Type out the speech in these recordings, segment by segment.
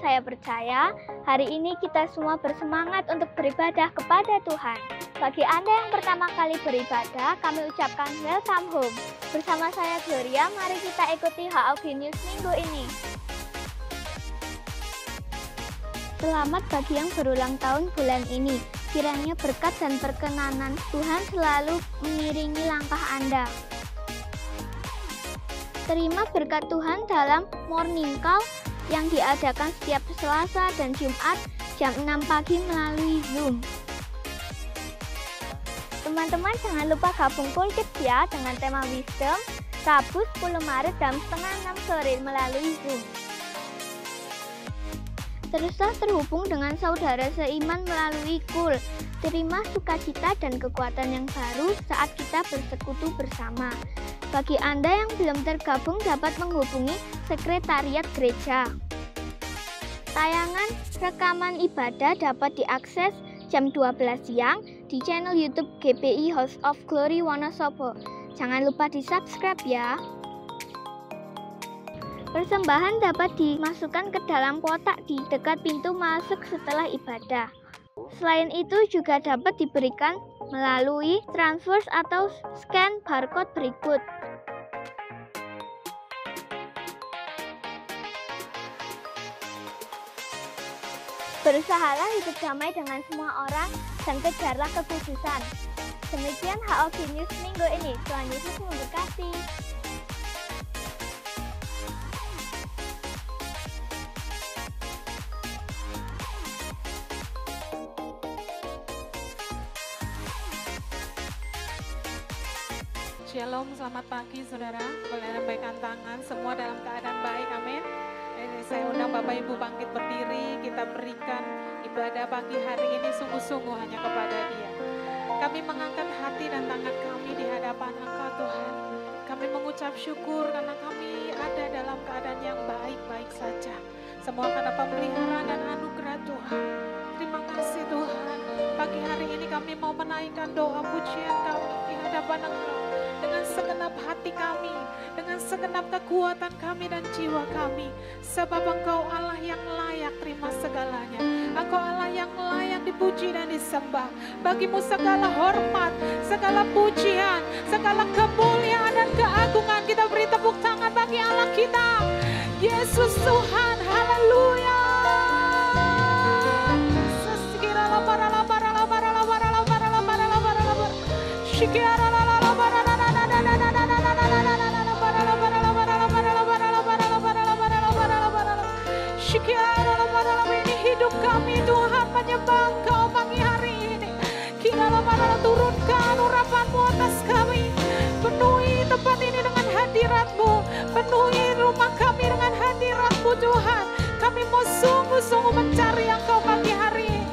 saya percaya hari ini kita semua bersemangat untuk beribadah kepada Tuhan. Bagi Anda yang pertama kali beribadah, kami ucapkan welcome home. Bersama saya Gloria, mari kita ikuti HOG News minggu ini. Selamat bagi yang berulang tahun bulan ini. Kiranya berkat dan perkenanan Tuhan selalu mengiringi langkah Anda. Terima berkat Tuhan dalam Morning Call yang diadakan setiap Selasa dan Jumat jam 6 pagi melalui Zoom. Teman-teman jangan lupa gabung Cool Kids ya dengan tema Wisdom Rabu 10 Maret jam setengah 6 sore melalui Zoom. Teruslah terhubung dengan saudara seiman melalui Cool. Terima sukacita dan kekuatan yang baru saat kita bersekutu bersama. Bagi Anda yang belum tergabung dapat menghubungi sekretariat gereja. Tayangan rekaman ibadah dapat diakses jam 12 siang di channel YouTube GPI House of Glory Wonosobo. Jangan lupa di-subscribe ya. Persembahan dapat dimasukkan ke dalam kotak di dekat pintu masuk setelah ibadah. Selain itu juga dapat diberikan melalui transfer atau scan barcode berikut. Berusahalah hidup damai dengan semua orang dan kejarlah kekudusan. Demikian HOG News minggu ini. Tuhan Yesus memberkati. Shalom, selamat pagi saudara. Boleh lambaikan tangan, semua dalam keadaan baik, amin. Saya undang Bapak Ibu bangkit berdiri, kita berikan ibadah pagi hari ini sungguh-sungguh hanya kepada Dia. Kami mengangkat hati dan tangan kami di hadapan Engkau Tuhan. Kami mengucap syukur karena kami ada dalam keadaan yang baik-baik saja. Semua karena pemeliharaan dan anugerah Tuhan. Terima kasih Tuhan. Pagi hari ini kami mau menaikkan doa pujian kami di hadapan Engkau. Dengan segenap hati kami, dengan segenap kekuatan kami dan jiwa kami. Sebab Engkau Allah yang layak terima segalanya. Engkau Allah yang layak dipuji dan disembah. Bagimu segala hormat, segala pujian, segala kemuliaan dan keagungan. Kita beri tepuk tangan bagi Allah kita, Yesus Tuhan, haleluya. Ini hidup kami Tuhan menyembah Engkau pagi hari ini. Kiranya turunkan urapan-Mu atas kami. Penuhi tempat ini dengan hadirat-Mu. Penuhi rumah kami dengan hadirat-Mu Tuhan. Kami mau sungguh-sungguh mencari Engkau pagi hari ini.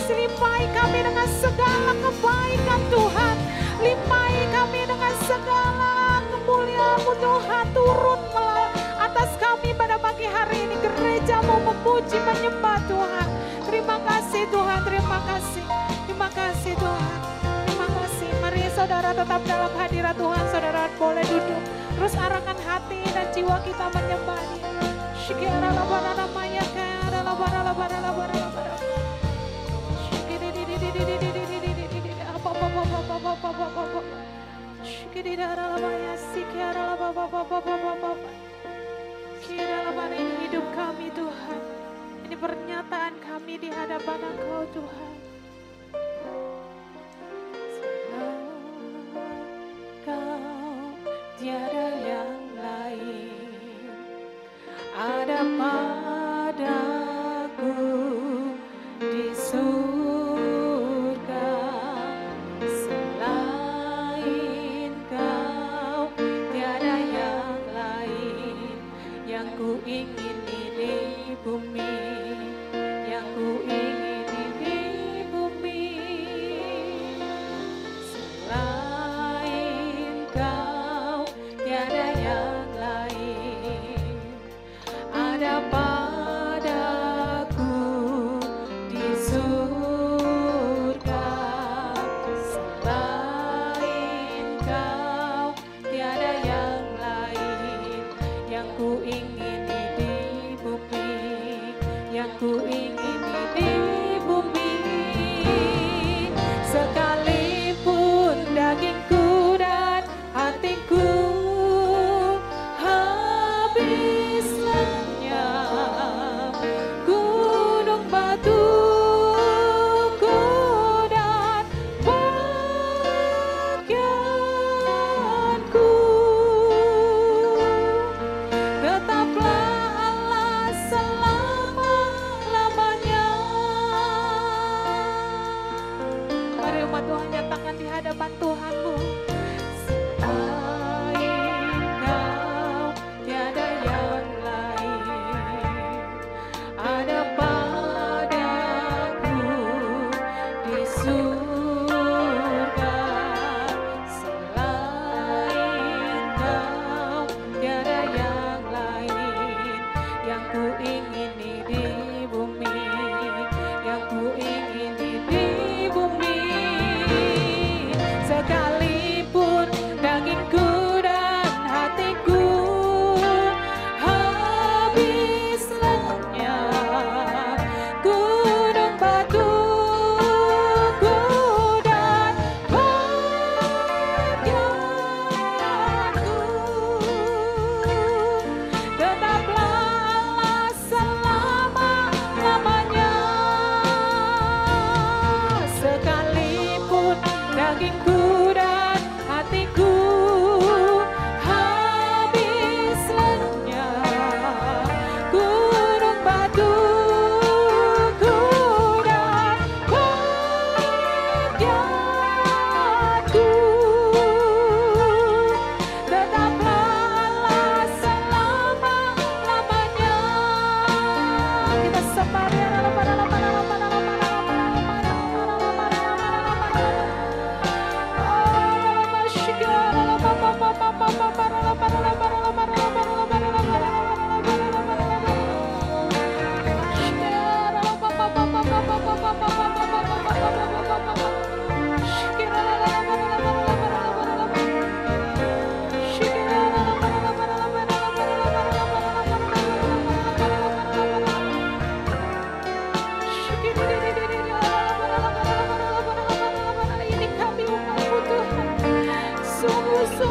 Limpahi kami dengan segala kebaikan Tuhan. Limpahi kami dengan segala kemuliaan-Mu Tuhan. Turun atas kami pada pagi hari ini. Gereja-Mu memuji menyembah Tuhan. Terima kasih Tuhan, terima kasih. Terima kasih Tuhan. Terima kasih. Mari saudara tetap dalam hadirat Tuhan. Saudara boleh duduk. Terus arahkan hati dan jiwa kita menyembah Dia. Shikara labara namanya kara labara labara labara labara. Ini hidup kami Tuhan. Ini pernyataan kami di hadapan Engkau Tuhan. Kau tiada yang lain ada padaku di surga. Selain Kau tiada yang lain. Yang ku ingin di bumi, yang ku ingin di bumi. Selain Kau tiada yang lain. Ada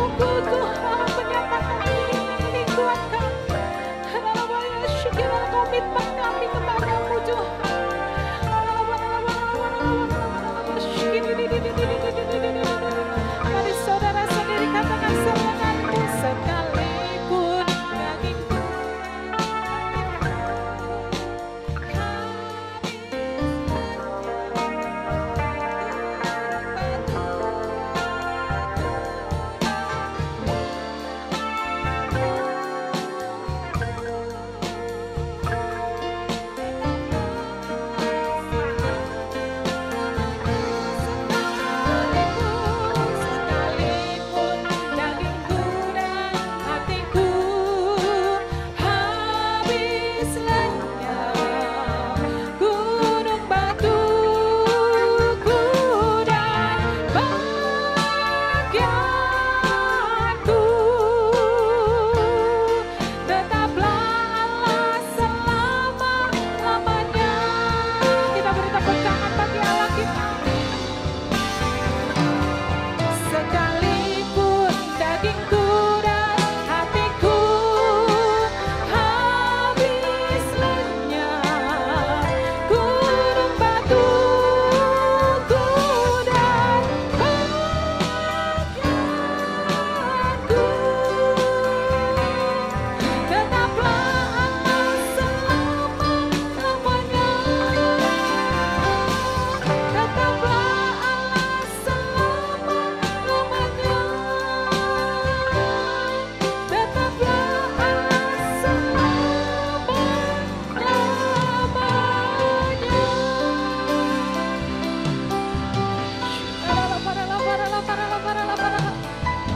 Tunggu Tuhan menyatakan ini kuat kami. Komitmen kami kepadamu Tuhan. Mari saudara sendiri katakan semangatku sekalipun dagingku.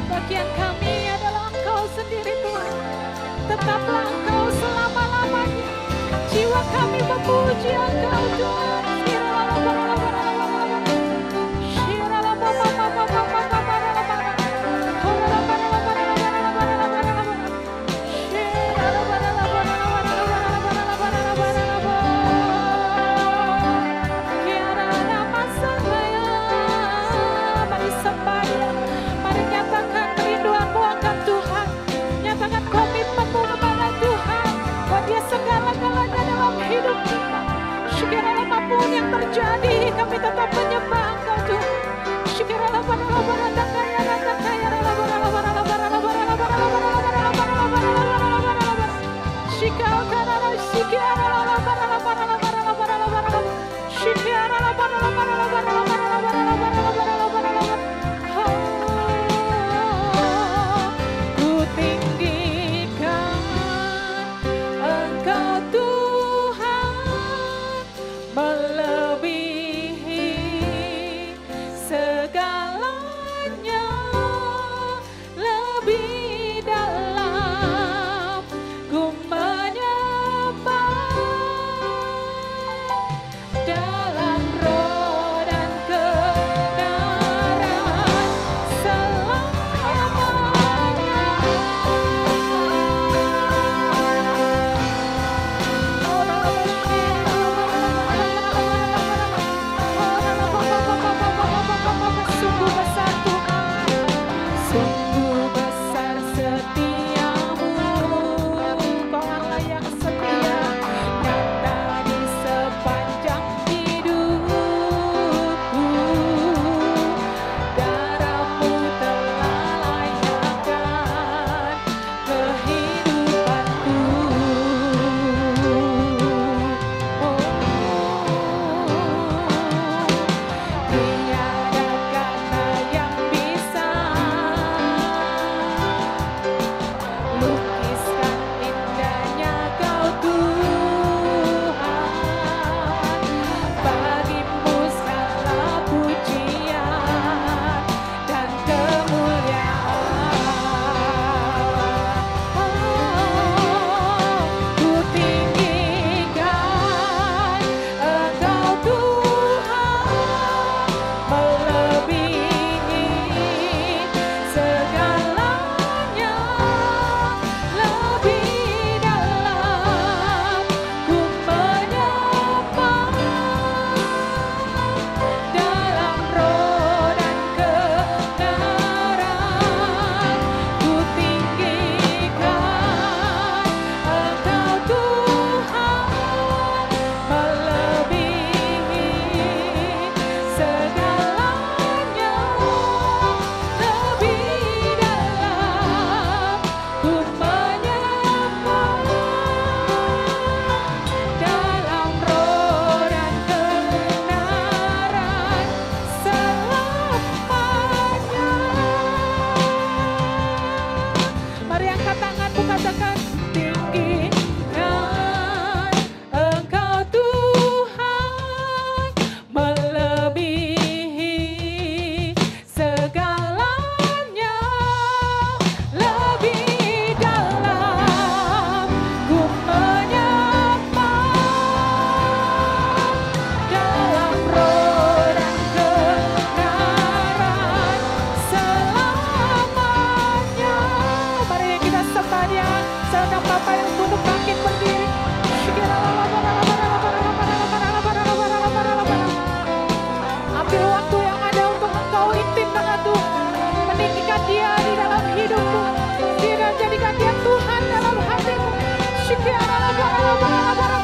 Bagian kami adalah Engkau sendiri Tuhan. Tetaplah Engkau selama-lamanya. Jiwa kami memuji Engkau Tuhan. Segala-galanya dalam hidup kita, segala apapun yang terjadi,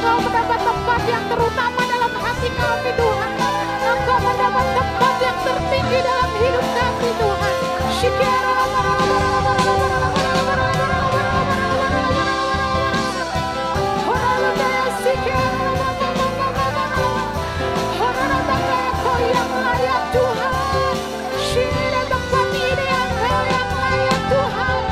Engkau mendapat tempat yang terutama dalam hati kami Tuhan. Engkau mendapat tempat yang tertinggi dalam hidup kami Tuhan. Yang layak Tuhan, Shira tempat ini Engkau yang layak Tuhan.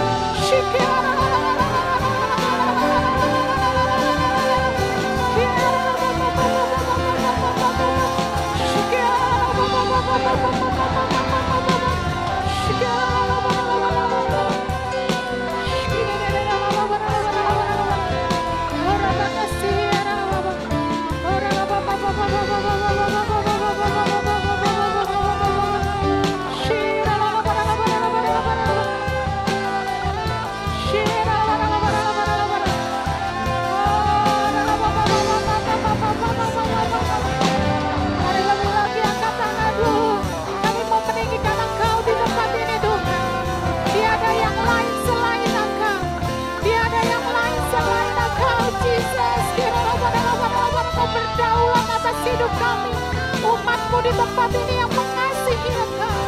Berdaulat atas hidup kami, umat-Mu di tempat ini yang mengasihi Engkau.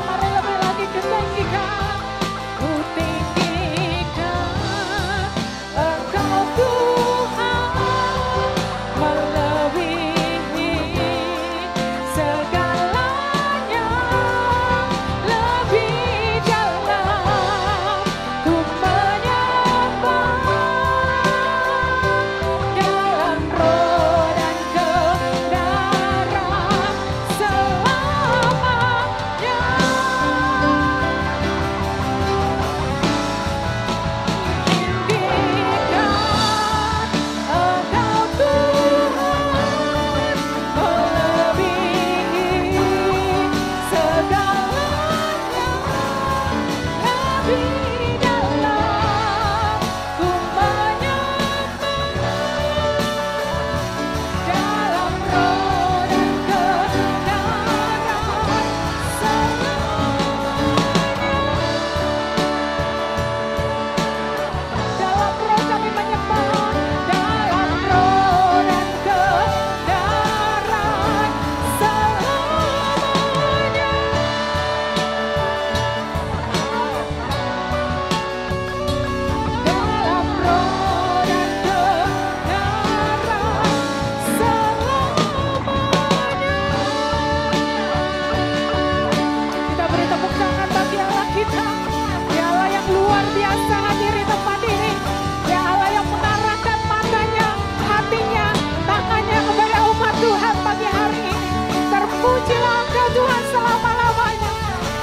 Mari lebih lagi kutinggikan, kutinggikan Engkau Tuhan, melebihi segalanya. Lebih dalam ku menyembah dalam roh dan kebenaran selamanya. Tinggikan Engkau Tuhan, melebihi segalanya. Lebih dalam ku menyembah dalam roh dan kebenaran selamanya. Dalam roh kami menyembah, dalam roh dan kebenaran selamanya. Dalam roh dan kebenaran selamanya. Kita beri tepuk tangan bagi Allah kita, ya Allah yang luar biasa hadir di tempat ini, ya Allah yang mengarahkan matanya, hatinya, tangannya kepada umat Tuhan pagi hari ini. Terpujilah Engkau Tuhan selama-lamanya.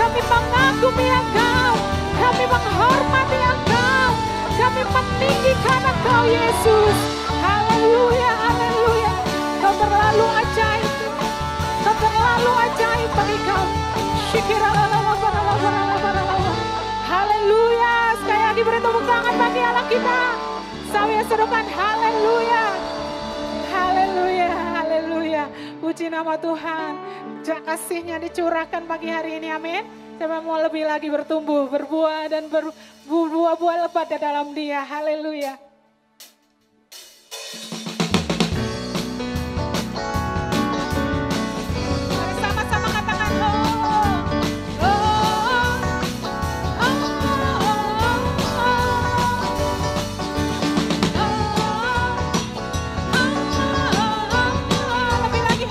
Kami mengagumi Engkau, kami menghormati Engkau, kami meninggikan Engkau Yesus. Haleluya, haleluya. Kau terlalu ajaib, Kau terlalu ajaib bagi kami. Haleluya. Sekali lagi beri tepuk tangan bagi Allah kita. Sambil serukan haleluya. Haleluya, haleluya. Puji nama Tuhan. Kasih-Nya dicurahkan pagi hari ini, amin. Saya mau lebih lagi bertumbuh, berbuah dan berbuah-buah lebat di dalam Dia. Haleluya. Mari sama-sama katakan lebih lagi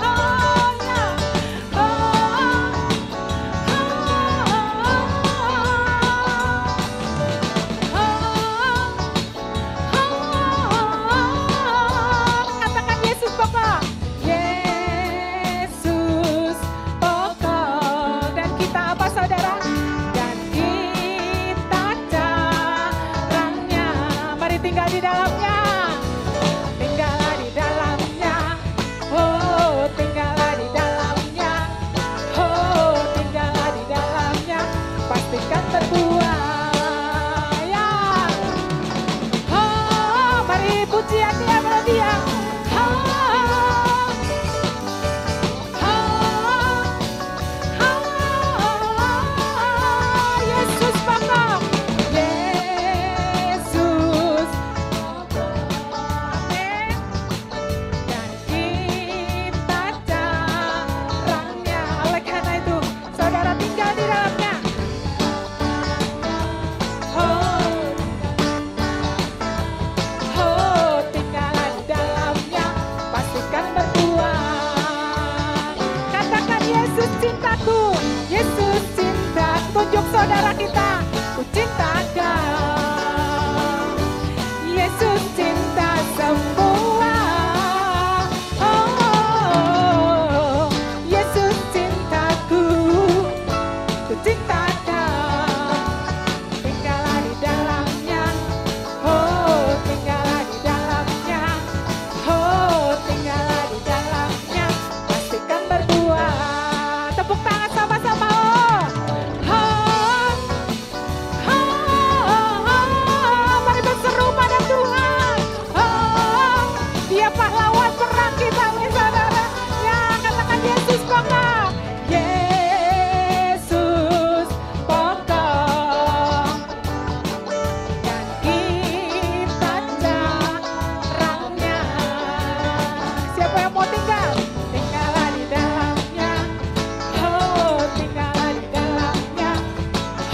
perang kita, saudara. Ya, katakan Yesus pokok. Yesus pokok. Dan kita jarangnya. Siapa yang mau tinggal? Tinggallah di dalamnya. Oh, tinggallah di dalamnya.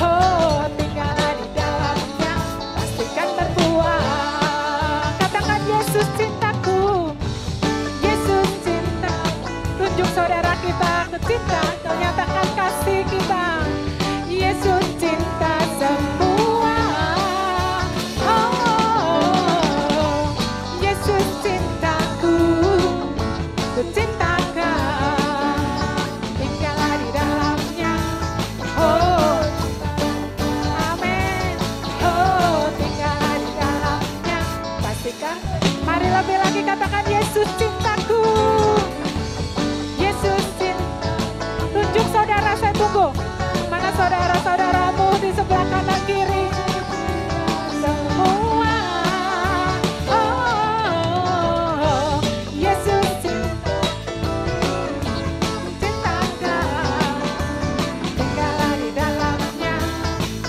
Oh, tinggallah di dalamnya. Pastikan berbuah. Katakan Yesus cintaku. Yesus cinta. Tunjuk saudara kita ke cinta. Kau nyatakan kasih kita. Yesus cinta semua. Oh, Yesus cintaku. Ku cintakan. Tinggallah di dalamnya. Oh, amin. Oh, tinggallah di dalamnya. Pastikan. Mari lebih lagi katakan Yesus cintaku. Yesus cinta. Tunjuk saudara, saya tunggu. Mana saudara-saudaramu di sebelah kanan kiri? Semua. Oh, Yesus cinta. Cintakan. Tinggallah di dalamnya.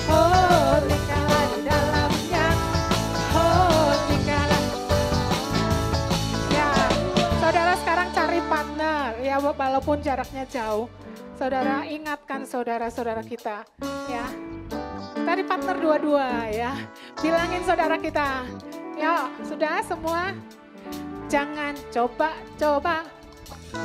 Oh, tinggallah di dalamnya. Oh, tinggallah. Ya, saudara sekarang cari partner. Ya, walaupun jaraknya jauh. Saudara ingatkan saudara-saudara kita. Ya, cari partner dua-dua ya. Bilangin saudara kita. Ya, sudah semua? Jangan coba-coba.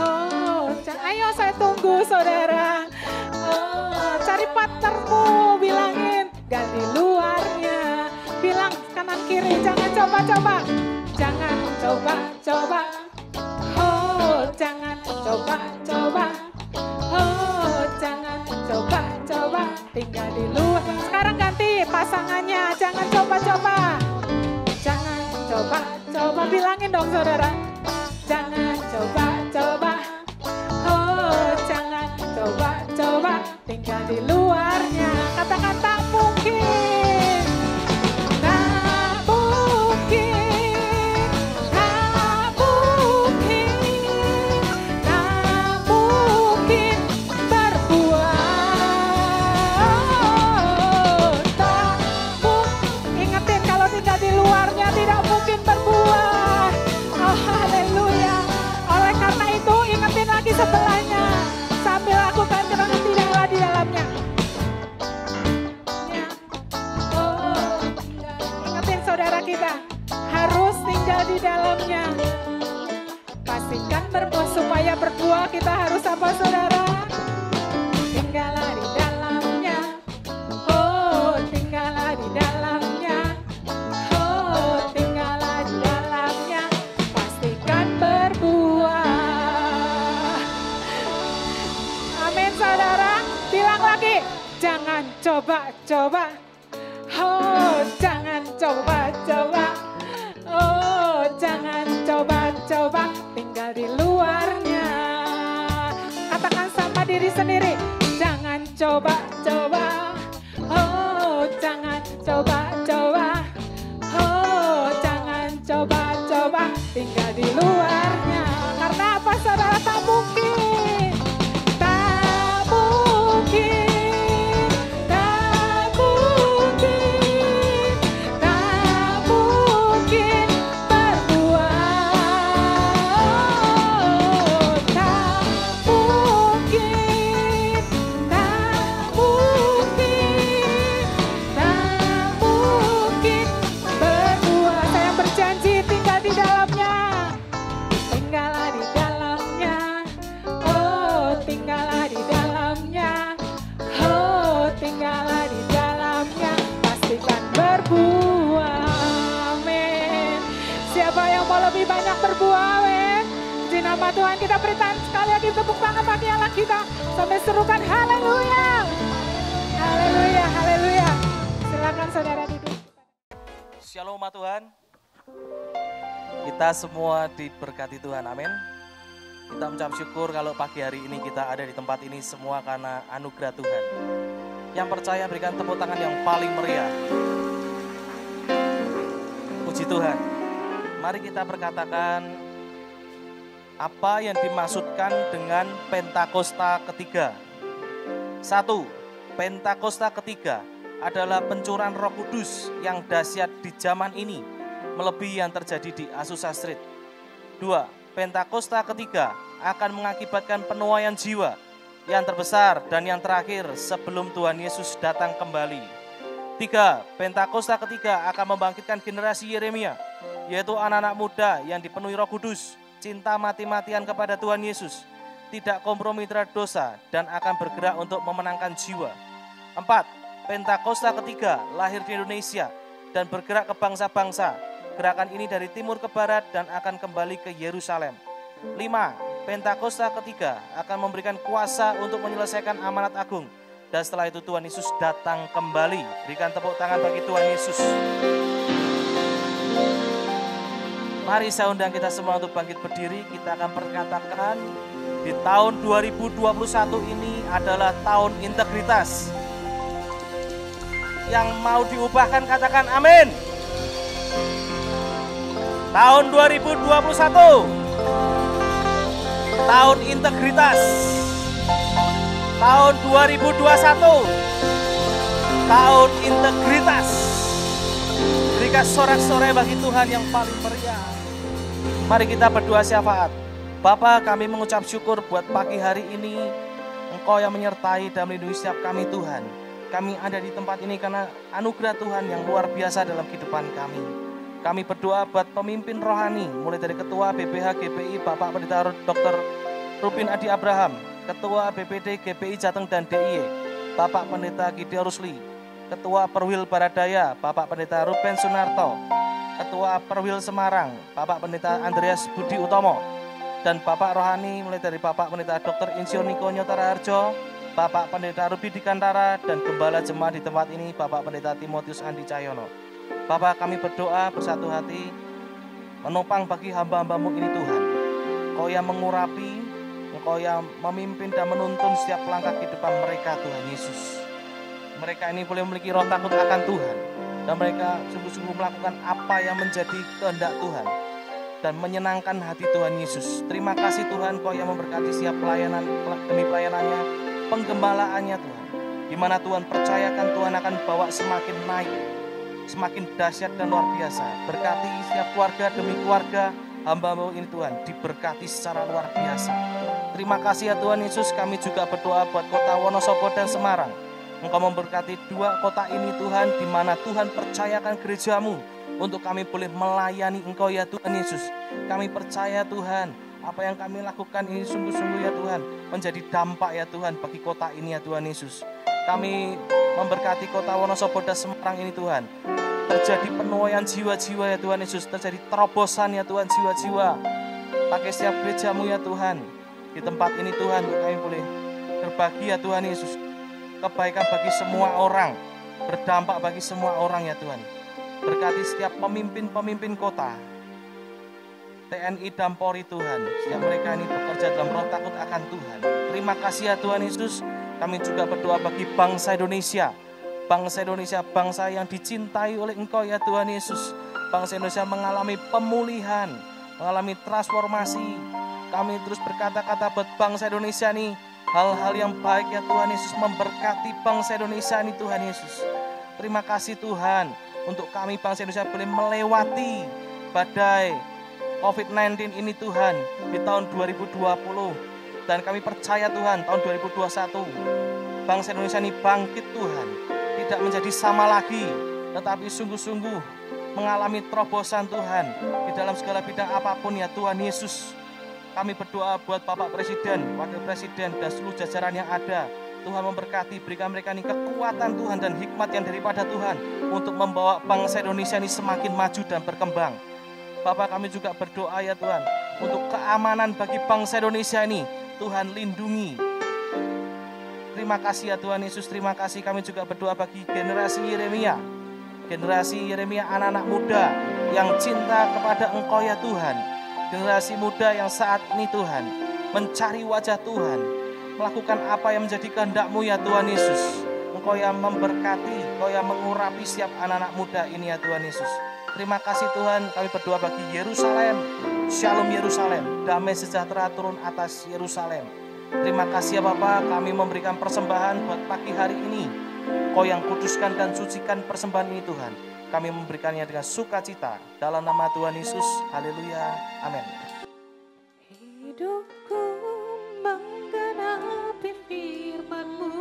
Oh, ayo saya tunggu saudara. Oh, cari partnermu, bilangin. Gak di luarnya. Bilang kanan kiri, jangan coba-coba. Jangan coba-coba. Oh, jangan coba-coba. Oh, jangan coba-coba. Tinggal di luar. Sekarang ganti pasangannya. Jangan coba-coba. Jangan coba-coba. Bilangin dong saudara. Jangan coba-coba. Oh, jangan coba-coba. Tinggal di luarnya. Katakan tak mungkin. Tak mungkin. Tak mungkin. Tak mungkin berbuah. Tak mungkin. Ingetin kalau tinggal di luarnya tidak mungkin berbuah. Oh, haleluya. Oleh karena itu ingetin lagi sebelahnya. Sambil lakukan jangan tidaklah di dalamnya. Ya. Oh, ingetin saudara kita harus tinggal di dalamnya. Pastikan berbuah, supaya berbuah kita harus apa saudara? Tinggallah di dalamnya. Oh, tinggallah di dalamnya. Oh, tinggallah di dalamnya. Pastikan berbuah. Amin saudara. Bilang lagi. Jangan coba-coba. Oh, jangan coba-coba. Oh, jangan coba-coba. Tinggal di luarnya. Katakan sama diri sendiri. Jangan coba-coba. Oh, jangan coba-coba. Oh, jangan coba-coba. Tinggal di luarnya. Karena apa saudara? Tak mungkin. Tak mungkin. Tak mungkin. Tak mungkin berbuah. Tak mungkin. Tak mungkin. Tak mungkin berbuah. Saya berjanji tinggal di dalamnya. Tinggallah di dalamnya. Oh, tinggallah di dalamnya. Oh, tinggallah di dalamnya. Pastikan berbuah. Amin. Siapa yang mau lebih banyak berbuah, di nama Tuhan kita berikan sekali lagi tepuk tangan bagi Allah kita. Sampai serukan haleluya. Haleluya, haleluya. Silakan saudara duduk. Shalom Tuhan. Kita semua diberkati Tuhan, amin. Kita mengucap syukur kalau pagi hari ini kita ada di tempat ini semua karena anugerah Tuhan. Yang percaya berikan tepuk tangan yang paling meriah. Puji Tuhan. Mari kita perkatakan Apa yang dimaksudkan dengan Pentakosta ketiga? 1. Pentakosta ketiga adalah pencurahan Roh Kudus yang dahsyat di zaman ini, melebihi yang terjadi di Azusa Street. 2. Pentakosta ketiga akan mengakibatkan penuaian jiwa yang terbesar dan yang terakhir sebelum Tuhan Yesus datang kembali. 3. Pentakosta ketiga akan membangkitkan generasi Yeremia, yaitu anak-anak muda yang dipenuhi Roh Kudus, cinta mati-matian kepada Tuhan Yesus, tidak kompromi terhadap dosa, dan akan bergerak untuk memenangkan jiwa. 4. Pentakosta ketiga lahir di Indonesia dan bergerak ke bangsa-bangsa. Gerakan ini dari timur ke barat dan akan kembali ke Yerusalem. 5. Pentakosta ketiga akan memberikan kuasa untuk menyelesaikan amanat agung. Dan setelah itu Tuhan Yesus datang kembali. Berikan tepuk tangan bagi Tuhan Yesus. Mari saya undang kita semua untuk bangkit berdiri. Kita akan perkatakan di tahun 2021 ini adalah tahun integritas. Yang mau diubahkan katakan amin. Tahun 2021 tahun integritas. Tahun 2021 tahun integritas. Berikan sorak-sorai bagi Tuhan yang paling meriah. Mari kita berdoa syafaat. Bapa, kami mengucap syukur buat pagi hari ini. Engkau yang menyertai dan melindungi setiap kami Tuhan. Kami ada di tempat ini karena anugerah Tuhan yang luar biasa dalam kehidupan kami. Kami berdoa buat pemimpin rohani, mulai dari Ketua BPH GPI Bapak Pendeta Dr. Rubin Adi Abraham, Ketua BPD GPI Jateng dan DIY Bapak Pendeta Gideon Rusli, Ketua Perwil Baradaya Bapak Pendeta Ruben Sunarto, Ketua Perwil Semarang Bapak Pendeta Andreas Budi Utomo, dan Bapak rohani mulai dari Bapak Pendeta Dr. Insinyur Niko Nyotara Harjo, Bapak Pendeta Ruby Dikantara, dan Gembala Jemaat di tempat ini Bapak Pendeta Timotius Andi Cahyono. Bapak, kami berdoa bersatu hati menopang bagi hamba-hambamu ini Tuhan. Engkau yang mengurapi, Engkau yang memimpin dan menuntun setiap langkah kehidupan mereka Tuhan Yesus. Mereka ini boleh memiliki roh takut akan Tuhan, dan mereka sungguh-sungguh melakukan apa yang menjadi kehendak Tuhan dan menyenangkan hati Tuhan Yesus. Terima kasih Tuhan, Engkau yang memberkati setiap pelayanan demi pelayanannya, penggembalaannya Tuhan, di mana Tuhan percayakan Tuhan akan bawa semakin naik, semakin dahsyat dan luar biasa. Berkati setiap keluarga demi keluarga hamba-Mu ini Tuhan, diberkati secara luar biasa. Terima kasih ya Tuhan Yesus. Kami juga berdoa buat kota Wonosobo dan Semarang. Engkau memberkati dua kota ini Tuhan, di mana Tuhan percayakan gereja-Mu untuk kami boleh melayani Engkau ya Tuhan Yesus. Kami percaya Tuhan, apa yang kami lakukan ini sungguh-sungguh ya Tuhan menjadi dampak ya Tuhan bagi kota ini ya Tuhan Yesus. Kami memberkati kota Wonosobo dan Semarang ini Tuhan. Terjadi penuaian jiwa-jiwa ya Tuhan Yesus. Terjadi terobosan ya Tuhan jiwa-jiwa. Pakai setiap gereja-Mu ya Tuhan. Di tempat ini Tuhan untuk kami boleh berbagi ya Tuhan Yesus. Kebaikan bagi semua orang. Berdampak bagi semua orang ya Tuhan. Berkati setiap pemimpin-pemimpin kota. TNI dan Polri Tuhan, setiap mereka ini bekerja dalam roh takut akan Tuhan. Terima kasih ya Tuhan Yesus. Kami juga berdoa bagi bangsa Indonesia. Bangsa Indonesia, bangsa yang dicintai oleh Engkau ya Tuhan Yesus. Bangsa Indonesia mengalami pemulihan, mengalami transformasi. Kami terus berkata-kata buat bangsa Indonesia nih, hal-hal yang baik ya Tuhan Yesus, memberkati bangsa Indonesia ini Tuhan Yesus. Terima kasih Tuhan, untuk kami bangsa Indonesia boleh melewati badai COVID-19 ini Tuhan di tahun 2020. Dan kami percaya Tuhan tahun 2021 bangsa Indonesia ini bangkit Tuhan. Tidak menjadi sama lagi, tetapi sungguh-sungguh mengalami terobosan Tuhan di dalam segala bidang apapun ya Tuhan Yesus. Kami berdoa buat Bapak Presiden, Wakil Presiden, dan seluruh jajaran yang ada. Tuhan memberkati, berikan mereka ini kekuatan Tuhan dan hikmat yang daripada Tuhan untuk membawa bangsa Indonesia ini semakin maju dan berkembang. Bapak, kami juga berdoa ya Tuhan untuk keamanan bagi bangsa Indonesia ini. Tuhan lindungi. Terima kasih ya Tuhan Yesus. Terima kasih. Kami juga berdoa bagi generasi Yeremia. Generasi Yeremia, anak-anak muda yang cinta kepada Engkau ya Tuhan. Generasi muda yang saat ini Tuhan mencari wajah Tuhan, melakukan apa yang menjadi kehendak-Mu ya Tuhan Yesus. Engkau yang memberkati, Engkau yang mengurapi setiap anak-anak muda ini ya Tuhan Yesus. Terima kasih Tuhan, kami berdoa bagi Yerusalem. Shalom Yerusalem, damai sejahtera turun atas Yerusalem. Terima kasih ya Bapa, kami memberikan persembahan buat pagi hari ini. Kau yang kuduskan dan sucikan persembahan ini Tuhan. Kami memberikannya dengan sukacita. Dalam nama Tuhan Yesus, haleluya, amin. Hidupku menggenapi firman-Mu,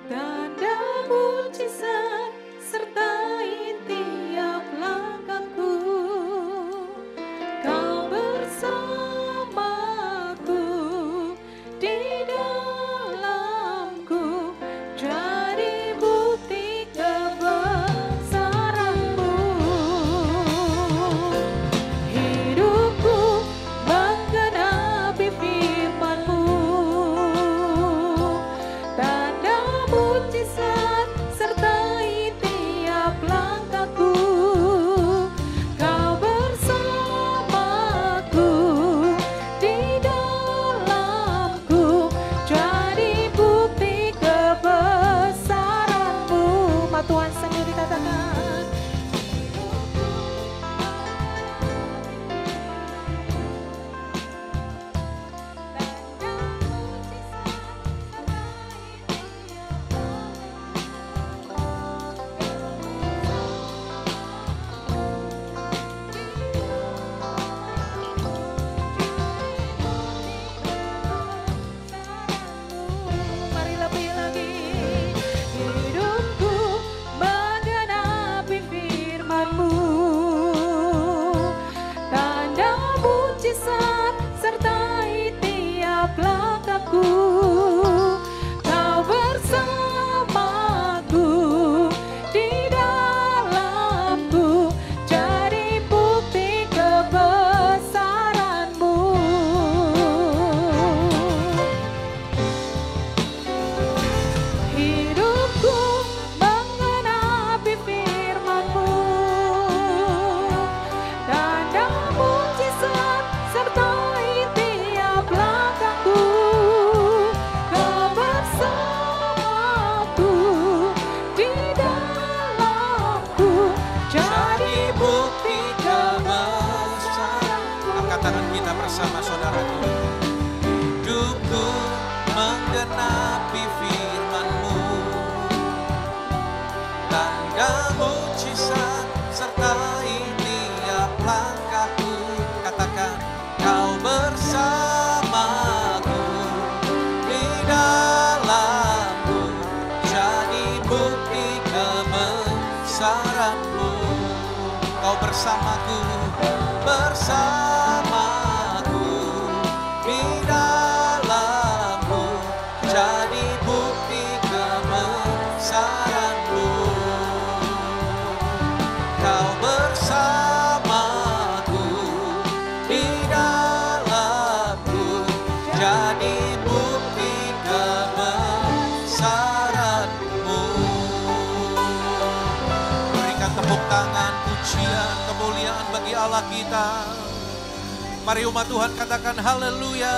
tanda mujizat sertai tiap langkahku. Kau bersamaku di dalamku, jadi bukti kebesaran-Mu. Hidupku menggenapi firman-Mu, tanda mujizat sertai tiap langkahku. Kau bersamaku di dalamku, jadi bukti kebesaran-Mu. Ma Tuhan sendiri katakan, mari lebih lagi. Hidupku menggenapi firman-Mu, tanda mujizat sertai tiap langkahku. Kau bersamaku di dalamku, jadi bukti kebesaran-Mu. Hidupku menggenapi firman-Mu, tanda mujizat sertai tiap langkahku. Kau bersamaku di dalamku, jadi bukti kebesaran. Angkat tangan kita bersama saudaraku. Hidupku menggenapi firman-Mu, tanda mujizat sertai tiap langkahku. Katakan, Kau bersamaku di dalamku, jadi bukti kebesaran-Mu. Kau bersamaku di dalamku, jadi bukti kebesaran-Mu. Kau bersamaku di dalamku, jadi bukti kebesaran-Mu. Berikan tepuk tangan, pujian, kemuliaan bagi Allah kita. Mari umat Tuhan katakan haleluya.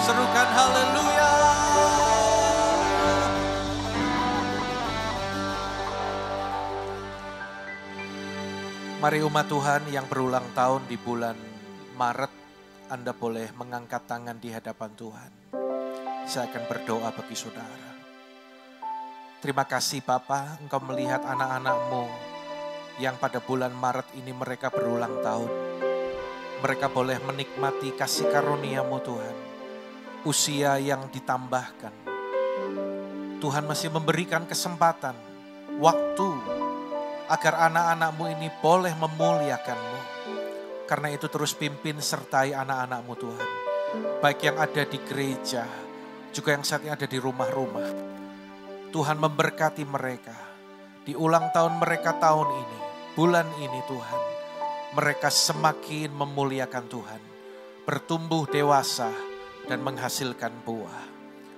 Serukan haleluya. Mari umat Tuhan yang berulang tahun di bulan Maret, Anda boleh mengangkat tangan di hadapan Tuhan. Saya akan berdoa bagi saudara. Terima kasih Bapa, Engkau melihat anak-anak-Mu yang pada bulan Maret ini mereka berulang tahun. Mereka boleh menikmati kasih karunia-Mu Tuhan. Usia yang ditambahkan. Tuhan masih memberikan kesempatan, waktu, agar anak-anak-Mu ini boleh memuliakan-Mu. Karena itu terus pimpin sertai anak-anak-Mu Tuhan. Baik yang ada di gereja, juga yang saat ini ada di rumah-rumah. Tuhan memberkati mereka. Di ulang tahun mereka tahun ini, bulan ini Tuhan. Mereka semakin memuliakan Tuhan. Bertumbuh dewasa dan menghasilkan buah.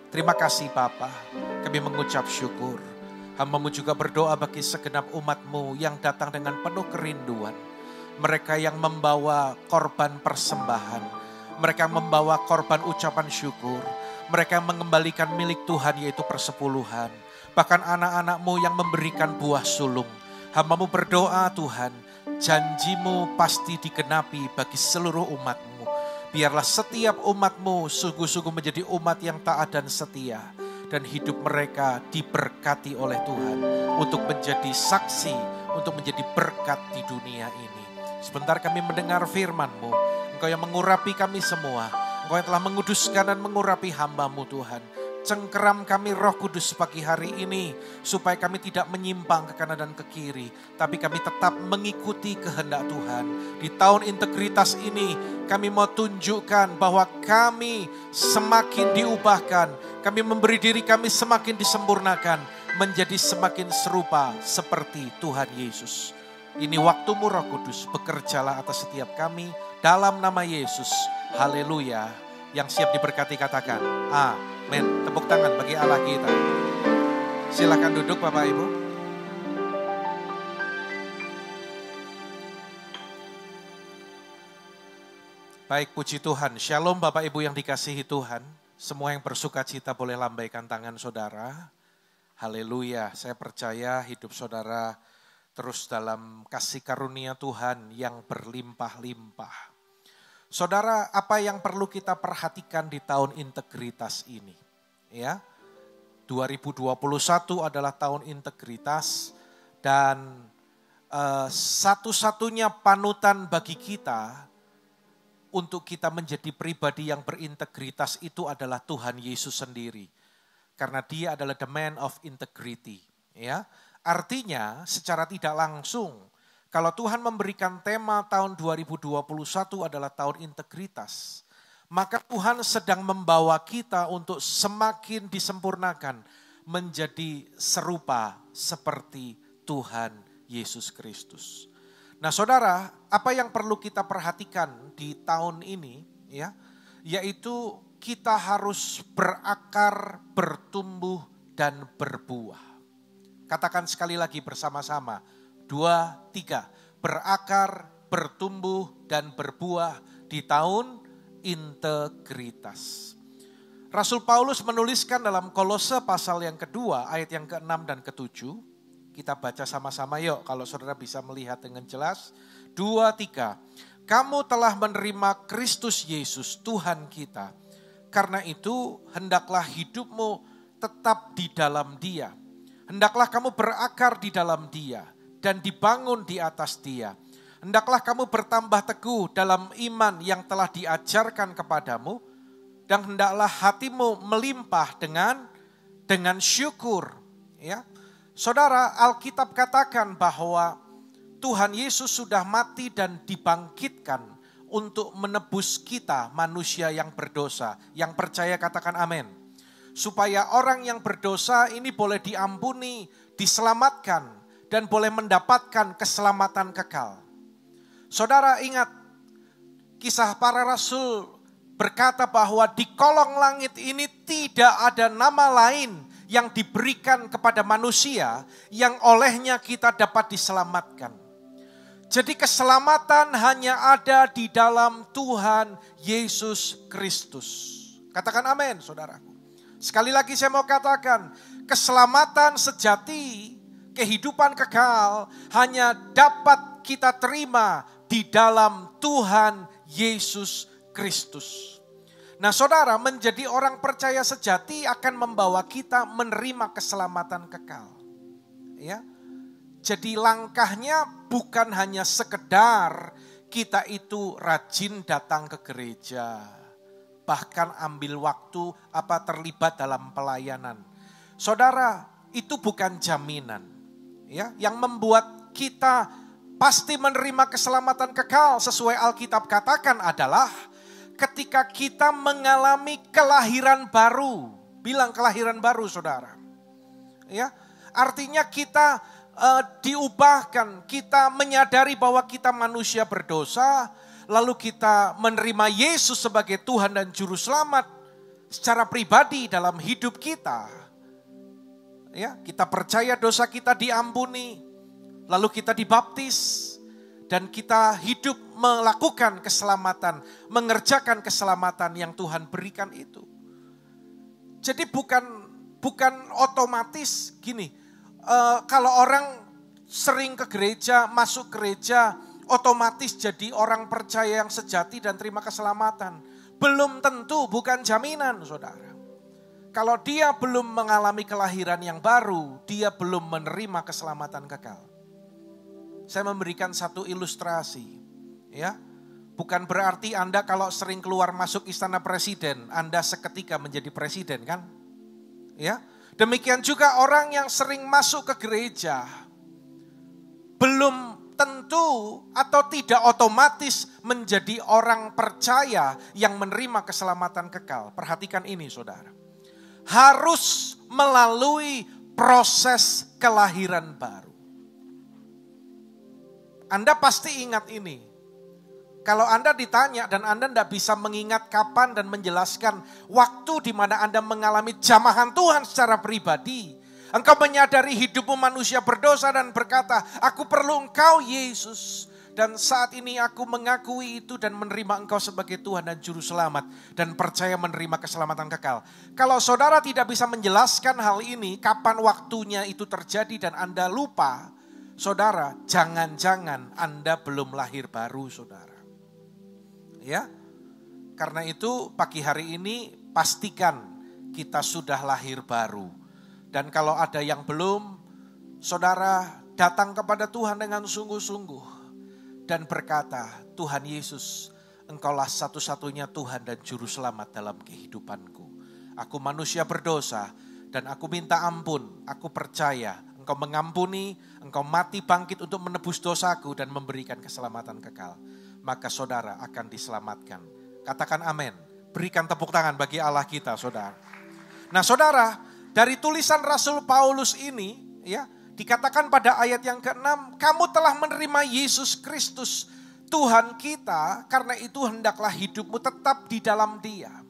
Terima kasih Bapa, kami mengucap syukur. Hamba-Mu juga berdoa bagi segenap umat-Mu yang datang dengan penuh kerinduan. Mereka yang membawa korban persembahan. Mereka yang membawa korban ucapan syukur. Mereka yang mengembalikan milik Tuhan yaitu persepuluhan. bahkan anak-anak-Mu yang memberikan buah sulung. Hamba-Mu berdoa Tuhan, janji-Mu pasti digenapi bagi seluruh umat-Mu. Biarlah setiap umat-Mu sungguh-sungguh menjadi umat yang taat dan setia. Dan hidup mereka diberkati oleh Tuhan untuk menjadi saksi, untuk menjadi berkat di dunia ini. Sebentar kami mendengar firman-Mu, Engkau yang mengurapi kami semua, Engkau yang telah menguduskan dan mengurapi hamba-Mu Tuhan. Cengkeram kami Roh Kudus pagi hari ini, supaya kami tidak menyimpang ke kanan dan ke kiri, tapi kami tetap mengikuti kehendak Tuhan. Di tahun integritas ini, kami mau tunjukkan bahwa kami semakin diubahkan, kami memberi diri kami semakin disempurnakan, menjadi semakin serupa seperti Tuhan Yesus. Ini waktu-Mu Roh Kudus, bekerjalah atas setiap kami, dalam nama Yesus. Haleluya. Yang siap diberkati katakan, amin. Tepuk tangan bagi Allah kita. Silakan duduk Bapak Ibu. Baik, puji Tuhan. Shalom Bapak Ibu yang dikasihi Tuhan. Semua yang bersuka cita boleh lambaikan tangan saudara. Haleluya. Saya percaya hidup saudara terus dalam kasih karunia Tuhan yang berlimpah-limpah. Saudara, apa yang perlu kita perhatikan di tahun integritas ini? Ya, 2021 adalah tahun integritas dan satu-satunya panutan bagi kita untuk kita menjadi pribadi yang berintegritas itu adalah Tuhan Yesus sendiri. Karena Dia adalah the man of integrity. Ya, artinya secara tidak langsung, kalau Tuhan memberikan tema tahun 2021 adalah tahun integritas, maka Tuhan sedang membawa kita untuk semakin disempurnakan menjadi serupa seperti Tuhan Yesus Kristus. Nah saudara, apa yang perlu kita perhatikan di tahun ini, ya, yaitu kita harus berakar, bertumbuh, dan berbuah. Katakan sekali lagi bersama-sama. 2, 3, berakar, bertumbuh, dan berbuah di tahun integritas. Rasul Paulus menuliskan dalam Kolose pasal yang kedua, ayat yang ke-6 dan ke-7. Kita baca sama-sama yuk, kalau saudara bisa melihat dengan jelas. 2, 3, kamu telah menerima Kristus Yesus Tuhan kita. Karena itu hendaklah hidupmu tetap di dalam Dia. Hendaklah kamu berakar di dalam Dia dan dibangun di atas Dia. Hendaklah kamu bertambah teguh dalam iman yang telah diajarkan kepadamu, dan hendaklah hatimu melimpah dengan syukur. Ya, saudara, Alkitab katakan bahwa Tuhan Yesus sudah mati dan dibangkitkan untuk menebus kita manusia yang berdosa. Yang percaya katakan amin. Supaya orang yang berdosa ini boleh diampuni, diselamatkan, dan boleh mendapatkan keselamatan kekal. Saudara ingat, kisah para rasul berkata bahwa di kolong langit ini tidak ada nama lain yang diberikan kepada manusia yang olehnya kita dapat diselamatkan. Jadi keselamatan hanya ada di dalam Tuhan Yesus Kristus. Katakan amin saudaraku. Sekali lagi saya mau katakan, keselamatan sejati, kehidupan kekal hanya dapat kita terima di dalam Tuhan Yesus Kristus. Nah saudara, menjadi orang percaya sejati akan membawa kita menerima keselamatan kekal. Ya, jadi langkahnya bukan hanya sekedar kita itu rajin datang ke gereja, bahkan ambil waktu terlibat dalam pelayanan. Saudara, itu bukan jaminan. Ya, yang membuat kita pasti menerima keselamatan kekal sesuai Alkitab katakan adalah ketika kita mengalami kelahiran baru. Bilang kelahiran baru saudara. Ya, artinya kita diubahkan, kita menyadari bahwa kita manusia berdosa, lalu kita menerima Yesus sebagai Tuhan dan Juru Selamat secara pribadi dalam hidup kita. Ya, kita percaya dosa kita diampuni, lalu kita dibaptis, dan kita hidup melakukan keselamatan, mengerjakan keselamatan yang Tuhan berikan itu. Jadi bukan bukan otomatis gini. Kalau orang sering ke gereja, masuk gereja, otomatis jadi orang percaya yang sejati dan terima keselamatan. Belum tentu, bukan jaminan saudara. Kalau dia belum mengalami kelahiran yang baru, dia belum menerima keselamatan kekal. Saya memberikan satu ilustrasi, ya. Bukan berarti Anda kalau sering keluar masuk istana presiden, Anda seketika menjadi presiden kan? Ya. Demikian juga orang yang sering masuk ke gereja, belum tentu atau tidak otomatis menjadi orang percaya yang menerima keselamatan kekal. Perhatikan ini saudara. Harus melalui proses kelahiran baru. Anda pasti ingat ini. Kalau Anda ditanya dan Anda tidak bisa mengingat kapan dan menjelaskan waktu di mana Anda mengalami jamahan Tuhan secara pribadi. Engkau menyadari hidupmu manusia berdosa dan berkata, aku perlu Engkau Yesus. Dan saat ini aku mengakui itu dan menerima Engkau sebagai Tuhan dan Juru Selamat. Dan percaya menerima keselamatan kekal. Kalau saudara tidak bisa menjelaskan hal ini, kapan waktunya itu terjadi dan Anda lupa. Saudara, jangan-jangan Anda belum lahir baru saudara. Ya, karena itu pagi hari ini pastikan kita sudah lahir baru. Dan kalau ada yang belum, saudara datang kepada Tuhan dengan sungguh-sungguh. Dan berkata, Tuhan Yesus, Engkaulah satu-satunya Tuhan dan Juru Selamat dalam kehidupanku. Aku manusia berdosa dan aku minta ampun, aku percaya Engkau mengampuni, Engkau mati bangkit untuk menebus dosaku dan memberikan keselamatan kekal. Maka saudara akan diselamatkan. Katakan amin. Berikan tepuk tangan bagi Allah kita saudara. Nah saudara, dari tulisan Rasul Paulus ini ya, dikatakan pada ayat yang ke-6, kamu telah menerima Yesus Kristus Tuhan kita, karena itu hendaklah hidupmu tetap di dalam Dia.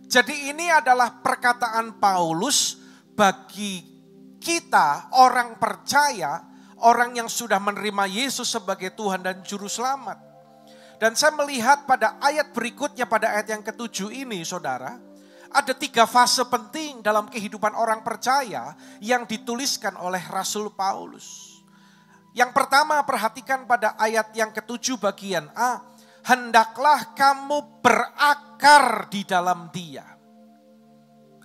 Jadi ini adalah perkataan Paulus bagi kita orang percaya, orang yang sudah menerima Yesus sebagai Tuhan dan Juru Selamat. Dan saya melihat pada ayat berikutnya, pada ayat yang ke-7 ini saudara, ada 3 fase penting dalam kehidupan orang percaya yang dituliskan oleh Rasul Paulus. Yang pertama, perhatikan pada ayat yang ke-7 bagian A. Hendaklah kamu berakar di dalam Dia.